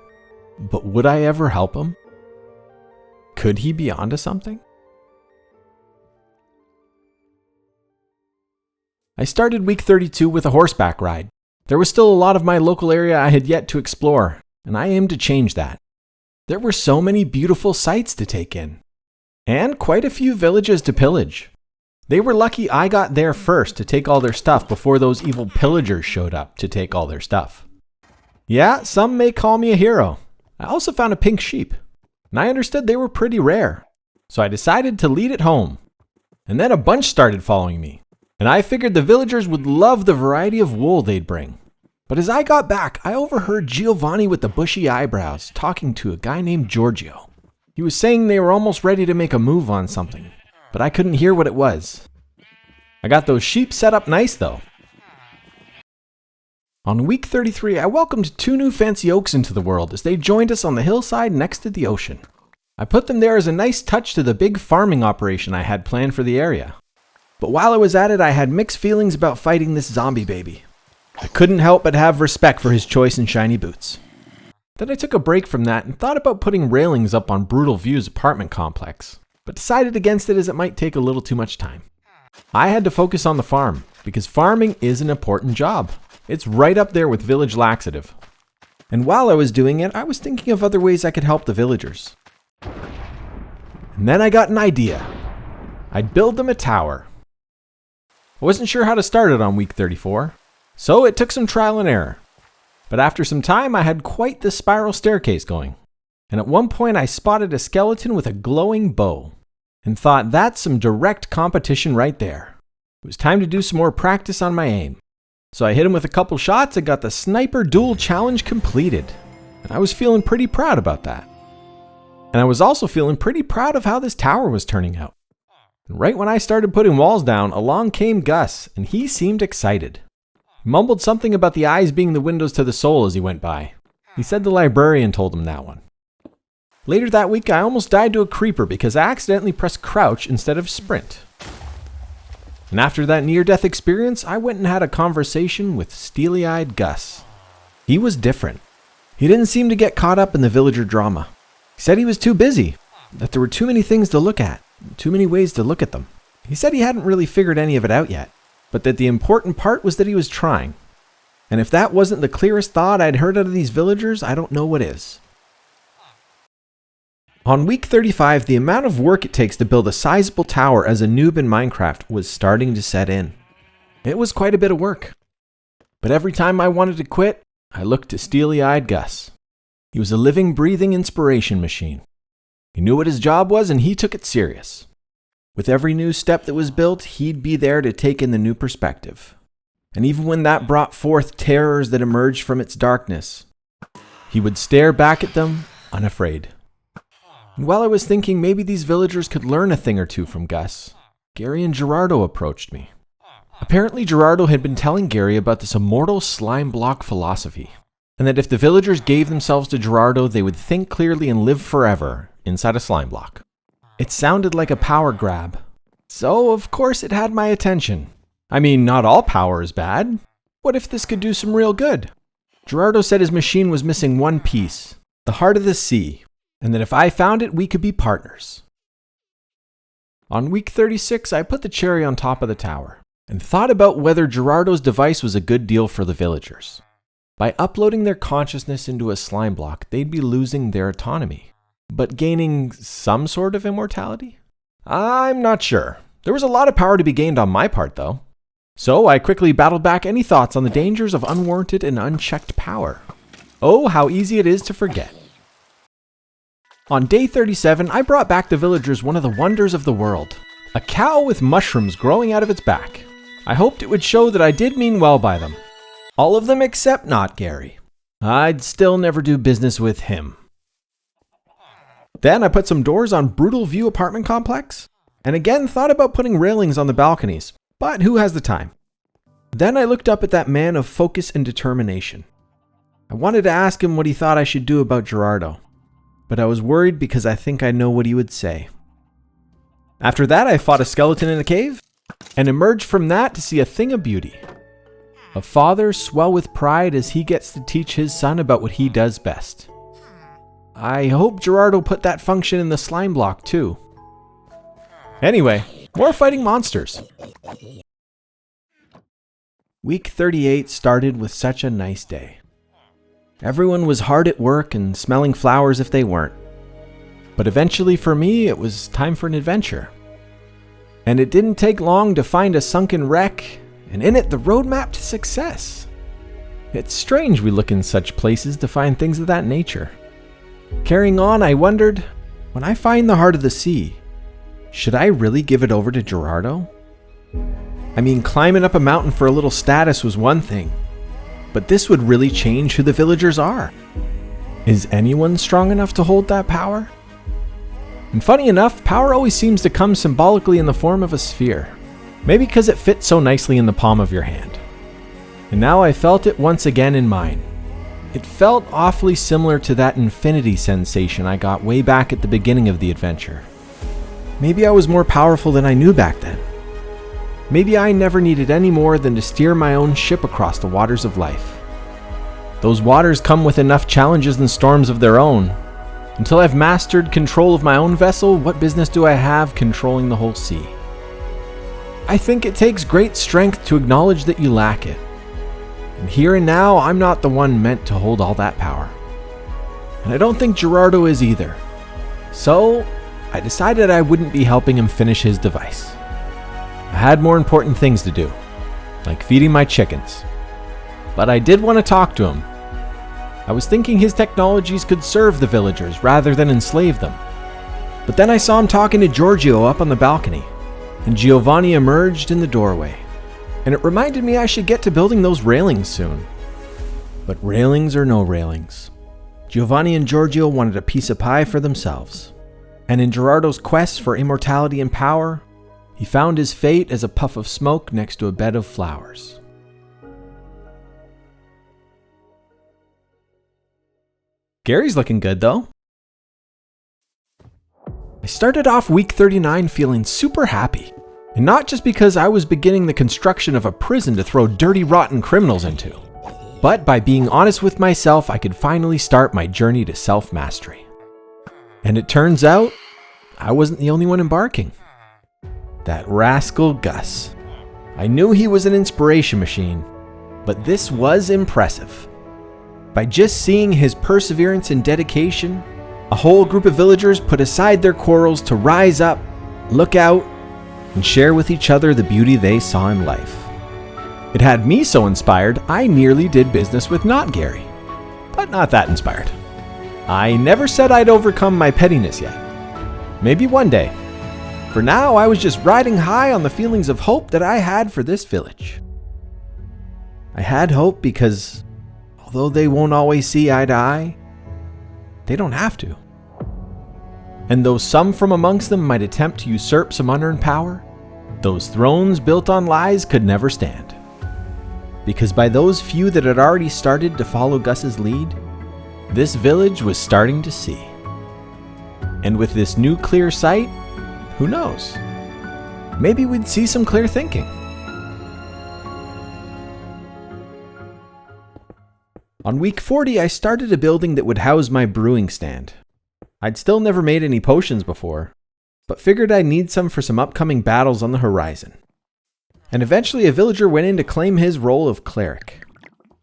But would I ever help him? Could he be onto something? I started week 32 with a horseback ride. There was still a lot of my local area I had yet to explore, and I aimed to change that. There were so many beautiful sights to take in, and quite a few villages to pillage. They were lucky I got there first to take all their stuff before those evil pillagers showed up to take all their stuff. Yeah, some may call me a hero. I also found a pink sheep, and I understood they were pretty rare, so I decided to lead it home. And then a bunch started following me, and I figured the villagers would love the variety of wool they'd bring. But as I got back, I overheard Giovanni with the bushy eyebrows talking to a guy named Giorgio. He was saying they were almost ready to make a move on something, but I couldn't hear what it was. I got those sheep set up nice though. On week 33, I welcomed 2 new fancy oaks into the world as they joined us on the hillside next to the ocean. I put them there as a nice touch to the big farming operation I had planned for the area. But while I was at it, I had mixed feelings about fighting this zombie baby. I couldn't help but have respect for his choice in shiny boots. Then I took a break from that and thought about putting railings up on Brutal View's apartment complex, but decided against it as it might take a little too much time. I had to focus on the farm, because farming is an important job. It's right up there with village laxative. And while I was doing it, I was thinking of other ways I could help the villagers. And then I got an idea. I'd build them a tower. I wasn't sure how to start it on week 34, so it took some trial and error. But after some time, I had quite the spiral staircase going. and at one point I spotted a skeleton with a glowing bow, and thought that's some direct competition right there. It was time to do some more practice on my aim. So I hit him with a couple shots and got the sniper duel challenge completed, and I was feeling pretty proud about that. And I was also feeling pretty proud of how this tower was turning out. And right when I started putting walls down, along came Gus, and he seemed excited. He mumbled something about the eyes being the windows to the soul as he went by. He said the librarian told him that one. Later that week, I almost died to a creeper because I accidentally pressed crouch instead of sprint. And after that near-death experience, I went and had a conversation with steely-eyed Gus. He was different. He didn't seem to get caught up in the villager drama. He said he was too busy, that there were too many things to look at, too many ways to look at them. He said he hadn't really figured any of it out yet, but that the important part was that he was trying. And if that wasn't the clearest thought I'd heard out of these villagers, I don't know what is. On week 35, the amount of work it takes to build a sizable tower as a noob in Minecraft was starting to set in. It was quite a bit of work. But every time I wanted to quit, I looked to steely-eyed Gus. He was a living, breathing inspiration machine. He knew what his job was and he took it serious. With every new step that was built, he'd be there to take in the new perspective. And even when that brought forth terrors that emerged from its darkness, he would stare back at them, unafraid. And while I was thinking maybe these villagers could learn a thing or two from Gus, Gary and Gerardo approached me. Apparently Gerardo had been telling Gary about this immortal slime block philosophy, and that if the villagers gave themselves to Gerardo, they would think clearly and live forever inside a slime block. It sounded like a power grab, so of course it had my attention. I mean, not all power is bad. What if this could do some real good? Gerardo said his machine was missing one piece, the heart of the sea, and that if I found it, we could be partners. On week 36, I put the cherry on top of the tower, and thought about whether Gerardo's device was a good deal for the villagers. By uploading their consciousness into a slime block, they'd be losing their autonomy, but gaining some sort of immortality? I'm not sure. There was a lot of power to be gained on my part, though. So I quickly battled back any thoughts on the dangers of unwarranted and unchecked power. Oh, how easy it is to forget. On day 37, I brought back the villagers one of the wonders of the world, a cow with mushrooms growing out of its back. I hoped it would show that I did mean well by them. All of them except not Gary. I'd still never do business with him. Then I put some doors on Brutal View apartment complex, and again thought about putting railings on the balconies, but who has the time? Then I looked up at that man of focus and determination. I wanted to ask him what he thought I should do about Gerardo, but I was worried because I think I know what he would say. After that, I fought a skeleton in a cave, and emerged from that to see a thing of beauty. A father swell with pride as he gets to teach his son about what he does best. I hope Gerardo put that function in the slime block too. Anyway, more fighting monsters. Week 38 started with such a nice day. Everyone was hard at work and smelling flowers if they weren't. But eventually for me, it was time for an adventure. And it didn't take long to find a sunken wreck, and in it the roadmap to success. It's strange we look in such places to find things of that nature. Carrying on, I wondered, when I find the heart of the sea, should I really give it over to Gerardo? I mean, climbing up a mountain for a little status was one thing, but this would really change who the villagers are. Is anyone strong enough to hold that power? And funny enough, power always seems to come symbolically in the form of a sphere. Maybe because it fits so nicely in the palm of your hand. And now I felt it once again in mine. It felt awfully similar to that infinity sensation I got way back at the beginning of the adventure. Maybe I was more powerful than I knew back then. Maybe I never needed any more than to steer my own ship across the waters of life. Those waters come with enough challenges and storms of their own. Until I've mastered control of my own vessel, what business do I have controlling the whole sea? I think it takes great strength to acknowledge that you lack it. And here and now, I'm not the one meant to hold all that power. And I don't think Gerardo is either. So, I decided I wouldn't be helping him finish his device. I had more important things to do, like feeding my chickens. But I did want to talk to him. I was thinking his technologies could serve the villagers rather than enslave them. But then I saw him talking to Giorgio up on the balcony, and Giovanni emerged in the doorway. And it reminded me I should get to building those railings soon. But railings or no railings, Giovanni and Giorgio wanted a piece of pie for themselves. And in Gerardo's quest for immortality and power, he found his fate as a puff of smoke next to a bed of flowers. Gary's looking good though. I started off week 39 feeling super happy. And not just because I was beginning the construction of a prison to throw dirty, rotten criminals into, but by being honest with myself, I could finally start my journey to self-mastery. And it turns out, I wasn't the only one embarking. That rascal Gus. I knew he was an inspiration machine, but this was impressive. By just seeing his perseverance and dedication, a whole group of villagers put aside their quarrels to rise up, look out, and share with each other the beauty they saw in life. It had me so inspired, I nearly did business with not Gary, but not that inspired. I never said I'd overcome my pettiness yet. Maybe one day. For now, I was just riding high on the feelings of hope that I had for this village. I had hope because, although they won't always see eye to eye, they don't have to. And though some from amongst them might attempt to usurp some unearned power, those thrones built on lies could never stand. Because by those few that had already started to follow Gus's lead, this village was starting to see. And with this new clear sight, who knows? Maybe we'd see some clear thinking. On week 40, I started a building that would house my brewing stand. I'd still never made any potions before, but figured I'd need some for some upcoming battles on the horizon. And eventually a villager went in to claim his role of cleric.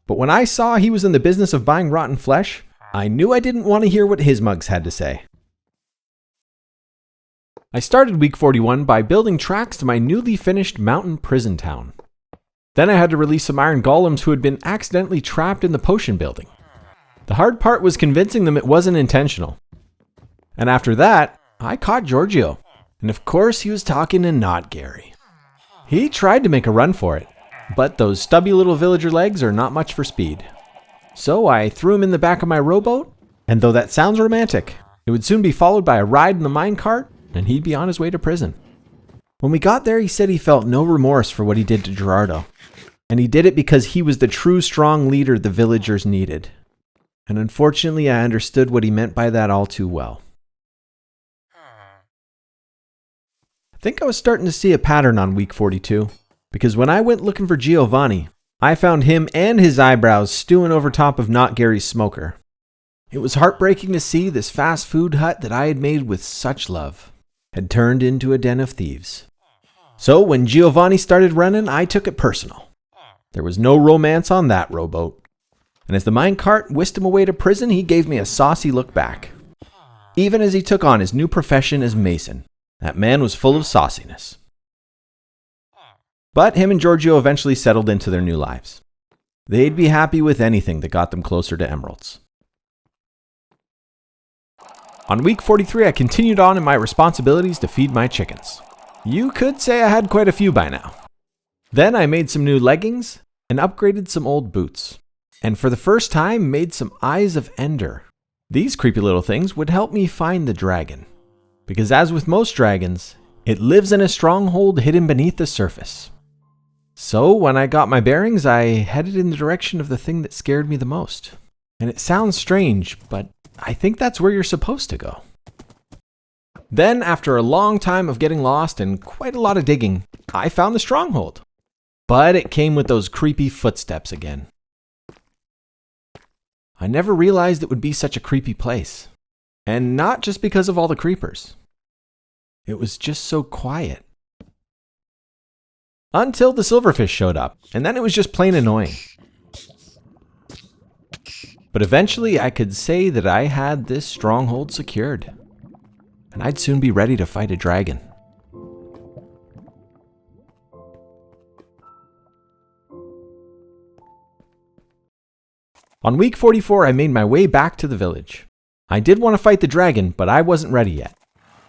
But when I saw he was in the business of buying rotten flesh, I knew I didn't want to hear what his mugs had to say. I started week 41 by building tracks to my newly finished mountain prison town. Then I had to release some iron golems who had been accidentally trapped in the potion building. The hard part was convincing them it wasn't intentional. And after that, I caught Giorgio. And of course he was talking to not Gary. He tried to make a run for it, but those stubby little villager legs are not much for speed. So I threw him in the back of my rowboat, and though that sounds romantic, it would soon be followed by a ride in the minecart, and he'd be on his way to prison. When we got there, he said he felt no remorse for what he did to Gerardo. And he did it because he was the true strong leader the villagers needed. And unfortunately, I understood what he meant by that all too well. I think I was starting to see a pattern on week 42, because when I went looking for Giovanni, I found him and his eyebrows stewing over top of not Gary's smoker. It was heartbreaking to see this fast food hut that I had made with such love had turned into a den of thieves. So when Giovanni started running, I took it personal. There was no romance on that rowboat. And as the minecart whisked him away to prison, he gave me a saucy look back. Even as he took on his new profession as mason, that man was full of sauciness. But him and Giorgio eventually settled into their new lives. They'd be happy with anything that got them closer to emeralds. On week 43, I continued on in my responsibilities to feed my chickens. You could say I had quite a few by now. Then I made some new leggings and upgraded some old boots. And for the first time, made some Eyes of Ender. These creepy little things would help me find the dragon. Because as with most dragons, it lives in a stronghold hidden beneath the surface. So when I got my bearings, I headed in the direction of the thing that scared me the most. And it sounds strange, but I think that's where you're supposed to go. Then, after a long time of getting lost and quite a lot of digging, I found the stronghold. But it came with those creepy footsteps again. I never realized it would be such a creepy place. And not just because of all the creepers. It was just so quiet. Until the silverfish showed up, and then it was just plain annoying. But eventually I could say that I had this stronghold secured. And I'd soon be ready to fight a dragon. On week 44, I made my way back to the village. I did want to fight the dragon, but I wasn't ready yet.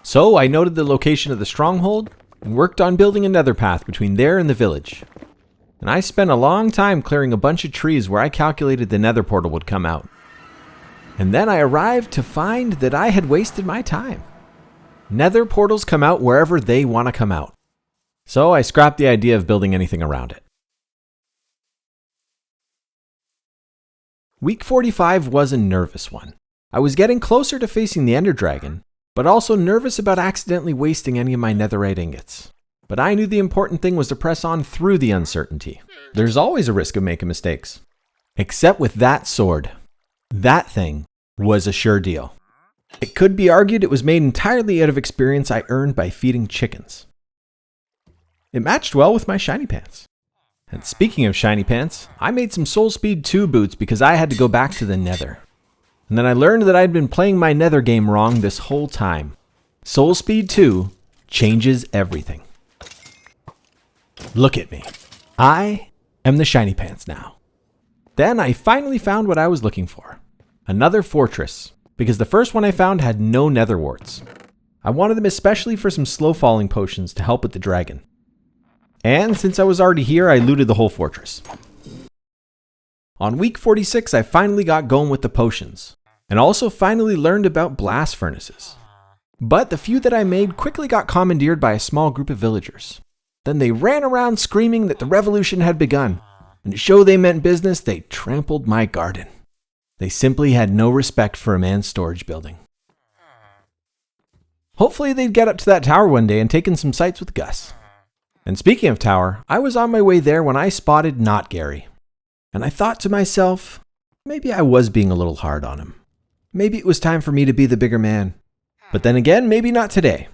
So I noted the location of the stronghold and worked on building a nether path between there and the village. And I spent a long time clearing a bunch of trees where I calculated the nether portal would come out. And then I arrived to find that I had wasted my time. Nether portals come out wherever they want to come out. So I scrapped the idea of building anything around it. Week 45 was a nervous one. I was getting closer to facing the Ender Dragon, but also nervous about accidentally wasting any of my netherite ingots. But I knew the important thing was to press on through the uncertainty. There's always a risk of making mistakes. Except with that sword. That thing was a sure deal. It could be argued it was made entirely out of experience I earned by feeding chickens. It matched well with my shiny pants. And speaking of shiny pants, I made some Soul Speed 2 boots because I had to go back to the Nether. And then I learned that I'd been playing my Nether game wrong this whole time. Soul Speed 2 changes everything. Look at me. I am the shiny pants now. Then I finally found what I was looking for. Another fortress, because the first one I found had no nether warts. I wanted them especially for some slow falling potions to help with the dragon. And since I was already here, I looted the whole fortress. On week 46, I finally got going with the potions, and also finally learned about blast furnaces. But the few that I made quickly got commandeered by a small group of villagers. Then they ran around screaming that the revolution had begun, and to show they meant business, they trampled my garden. They simply had no respect for a man's storage building. Hopefully they'd get up to that tower one day and take in some sights with Gus. And speaking of tower, I was on my way there when I spotted Not Gary. And I thought to myself, maybe I was being a little hard on him. Maybe it was time for me to be the bigger man. But then again, maybe not today.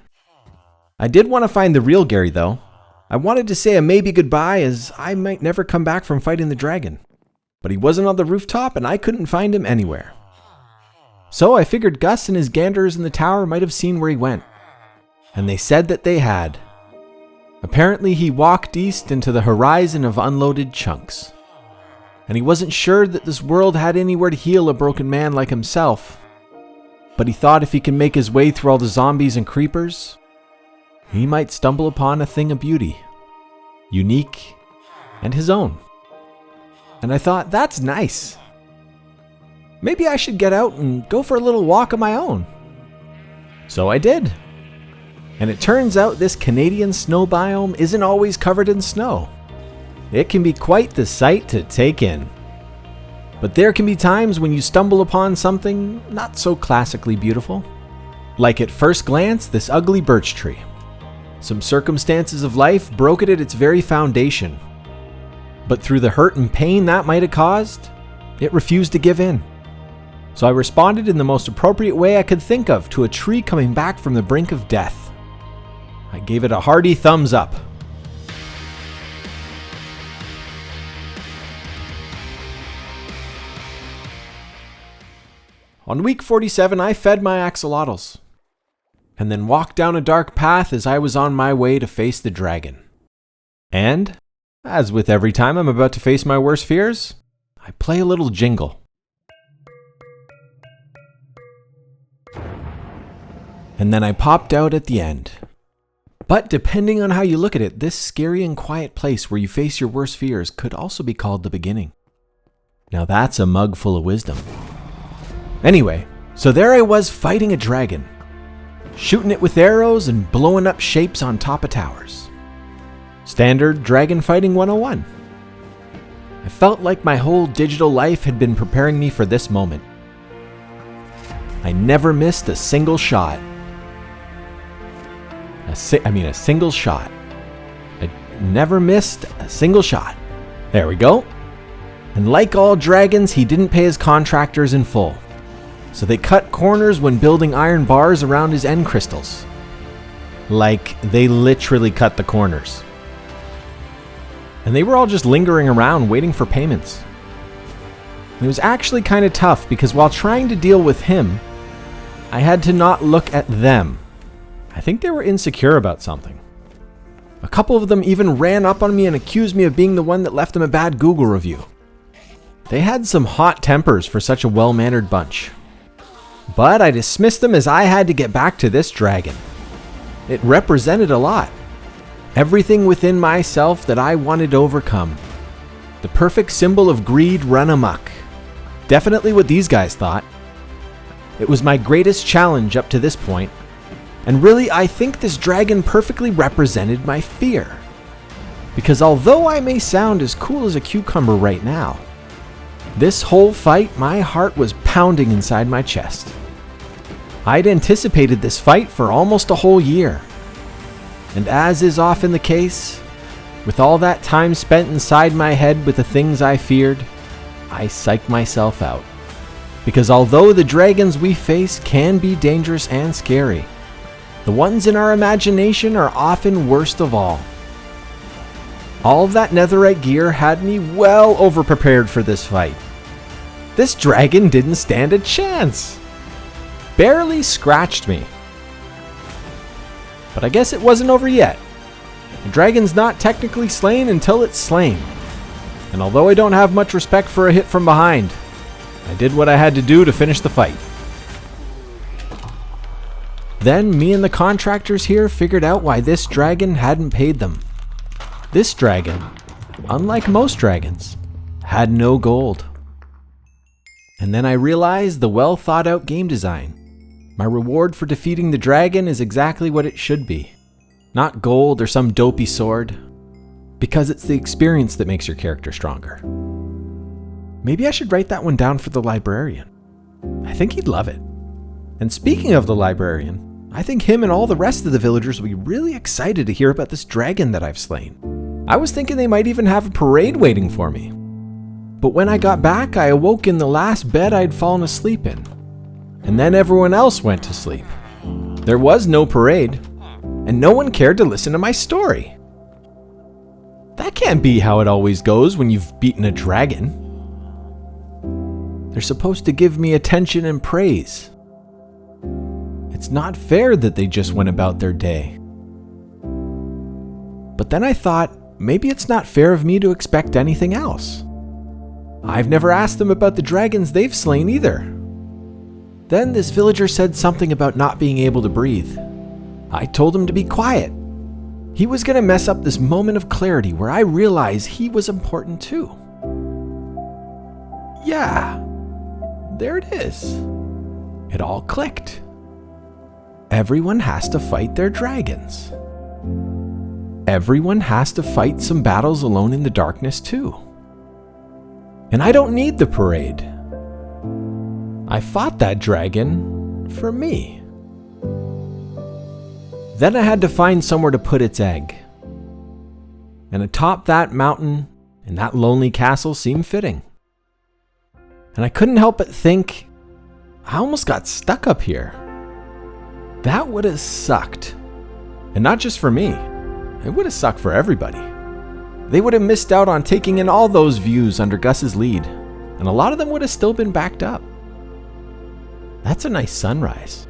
I did want to find the real Gary though. I wanted to say a maybe goodbye as I might never come back from fighting the dragon. But he wasn't on the rooftop and I couldn't find him anywhere. So I figured Gus and his ganders in the tower might have seen where he went. And they said that they had. Apparently he walked east into the horizon of unloaded chunks. And he wasn't sure that this world had anywhere to heal a broken man like himself. But he thought if he can make his way through all the zombies and creepers, he might stumble upon a thing of beauty, unique and his own. And I thought, that's nice. Maybe I should get out and go for a little walk of my own. So I did. And it turns out this Canadian snow biome isn't always covered in snow. It can be quite the sight to take in. But there can be times when you stumble upon something not so classically beautiful. Like at first glance, this ugly birch tree. Some circumstances of life broke it at its very foundation. But through the hurt and pain that might have caused, it refused to give in. So I responded in the most appropriate way I could think of to a tree coming back from the brink of death. I gave it a hearty thumbs up. On week 47, I fed my axolotls, and then walked down a dark path as I was on my way to face the dragon. And, as with every time I'm about to face my worst fears, I play a little jingle. And then I popped out at the end. But depending on how you look at it, this scary and quiet place where you face your worst fears could also be called the beginning. Now that's a mug full of wisdom. Anyway, so there I was fighting a dragon, shooting it with arrows and blowing up shapes on top of towers. Standard dragon fighting 101. I felt like my whole digital life had been preparing me for this moment. I never missed a single shot. A single shot. I never missed a single shot. There we go. And like all dragons, he didn't pay his contractors in full. So they cut corners when building iron bars around his end crystals. Like, they literally cut the corners. And they were all just lingering around waiting for payments. And it was actually kind of tough because while trying to deal with him, I had to not look at them. I think they were insecure about something. A couple of them even ran up on me and accused me of being the one that left them a bad Google review. They had some hot tempers for such a well-mannered bunch. But I dismissed them as I had to get back to this dragon. It represented a lot. Everything within myself that I wanted to overcome. The perfect symbol of greed run amok. Definitely what these guys thought. It was my greatest challenge up to this point. And really, I think this dragon perfectly represented my fear. Because although I may sound as cool as a cucumber right now, this whole fight, my heart was pounding inside my chest. I'd anticipated this fight for almost a whole year. And as is often the case, with all that time spent inside my head with the things I feared, I psyched myself out. Because although the dragons we face can be dangerous and scary, the ones in our imagination are often worst of all. All of that netherite gear had me well overprepared for this fight. This dragon didn't stand a chance. Barely scratched me. But I guess it wasn't over yet. The dragon's not technically slain until it's slain. And although I don't have much respect for a hit from behind, I did what I had to do to finish the fight. Then me and the contractors here figured out why this dragon hadn't paid them. This dragon, unlike most dragons, had no gold. And then I realized the well thought out game design. My reward for defeating the dragon is exactly what it should be. Not gold or some dopey sword. Because it's the experience that makes your character stronger. Maybe I should write that one down for the librarian. I think he'd love it. And speaking of the librarian, I think him and all the rest of the villagers will be really excited to hear about this dragon that I've slain. I was thinking they might even have a parade waiting for me. But when I got back, I awoke in the last bed I'd fallen asleep in. And then everyone else went to sleep. There was no parade, and no one cared to listen to my story. That can't be how it always goes when you've beaten a dragon. They're supposed to give me attention and praise. It's not fair that they just went about their day. But then I thought, maybe it's not fair of me to expect anything else. I've never asked them about the dragons they've slain either. Then this villager said something about not being able to breathe. I told him to be quiet. He was going to mess up this moment of clarity where I realized he was important too. Yeah, there it is. It all clicked. Everyone has to fight their dragons. Everyone has to fight some battles alone in the darkness too. And I don't need the parade. I fought that dragon for me. Then I had to find somewhere to put its egg. And atop that mountain in that lonely castle seemed fitting. And I couldn't help but think, I almost got stuck up here. That would have sucked. And not just for me. It would have sucked for everybody. They would have missed out on taking in all those views under Gus's lead. And a lot of them would have still been backed up. That's a nice sunrise.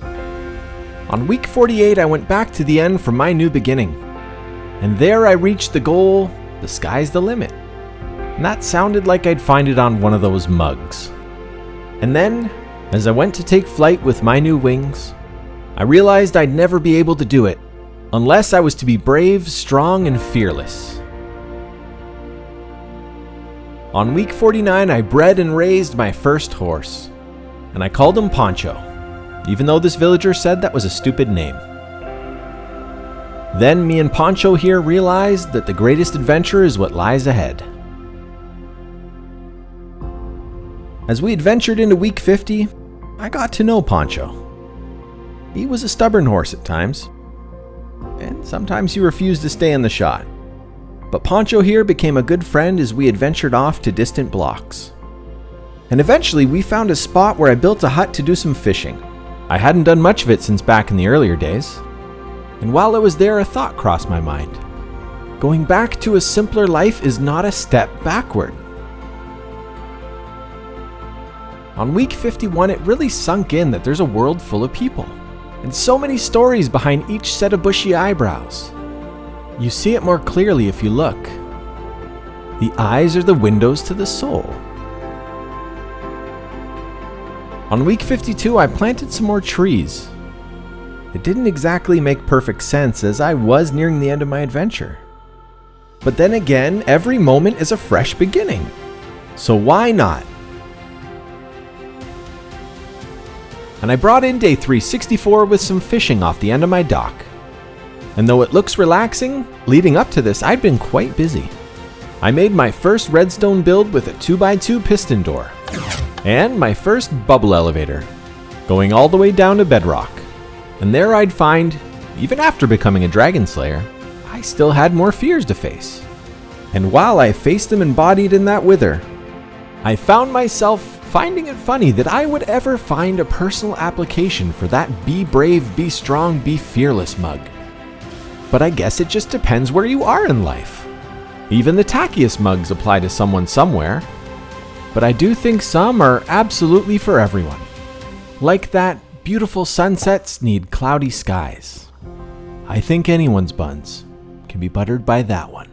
On week 48, I went back to the end for my new beginning. And there I reached the goal, the sky's the limit. And that sounded like I'd find it on one of those mugs. And then, as I went to take flight with my new wings, I realized I'd never be able to do it unless I was to be brave, strong, and fearless. On week 49, I bred and raised my first horse, and I called him Poncho, even though this villager said that was a stupid name. Then me and Poncho here realized that the greatest adventure is what lies ahead. As we adventured into week 50, I got to know Poncho. He was a stubborn horse at times, and sometimes he refused to stay in the shot. But Poncho here became a good friend as we adventured off to distant blocks. And eventually we found a spot where I built a hut to do some fishing. I hadn't done much of it since back in the earlier days. And while I was there, a thought crossed my mind. Going back to a simpler life is not a step backward. On week 51, it really sunk in that there's a world full of people. And so many stories behind each set of bushy eyebrows. You see it more clearly if you look. The eyes are the windows to the soul. On week 52, I planted some more trees. It didn't exactly make perfect sense as I was nearing the end of my adventure. But then again, every moment is a fresh beginning. So why not? And I brought in day 364 with some fishing off the end of my dock. And though it looks relaxing, leading up to this, I'd been quite busy. I made my first redstone build with a 2x2 piston door, and my first bubble elevator, going all the way down to bedrock. And there I'd find, even after becoming a dragon slayer, I still had more fears to face. And while I faced them embodied in that wither, I found myself finding it funny that I would ever find a personal application for that be brave, be strong, be fearless mug. But I guess it just depends where you are in life. Even the tackiest mugs apply to someone somewhere. But I do think some are absolutely for everyone. Like that beautiful sunsets need cloudy skies. I think anyone's buns can be buttered by that one.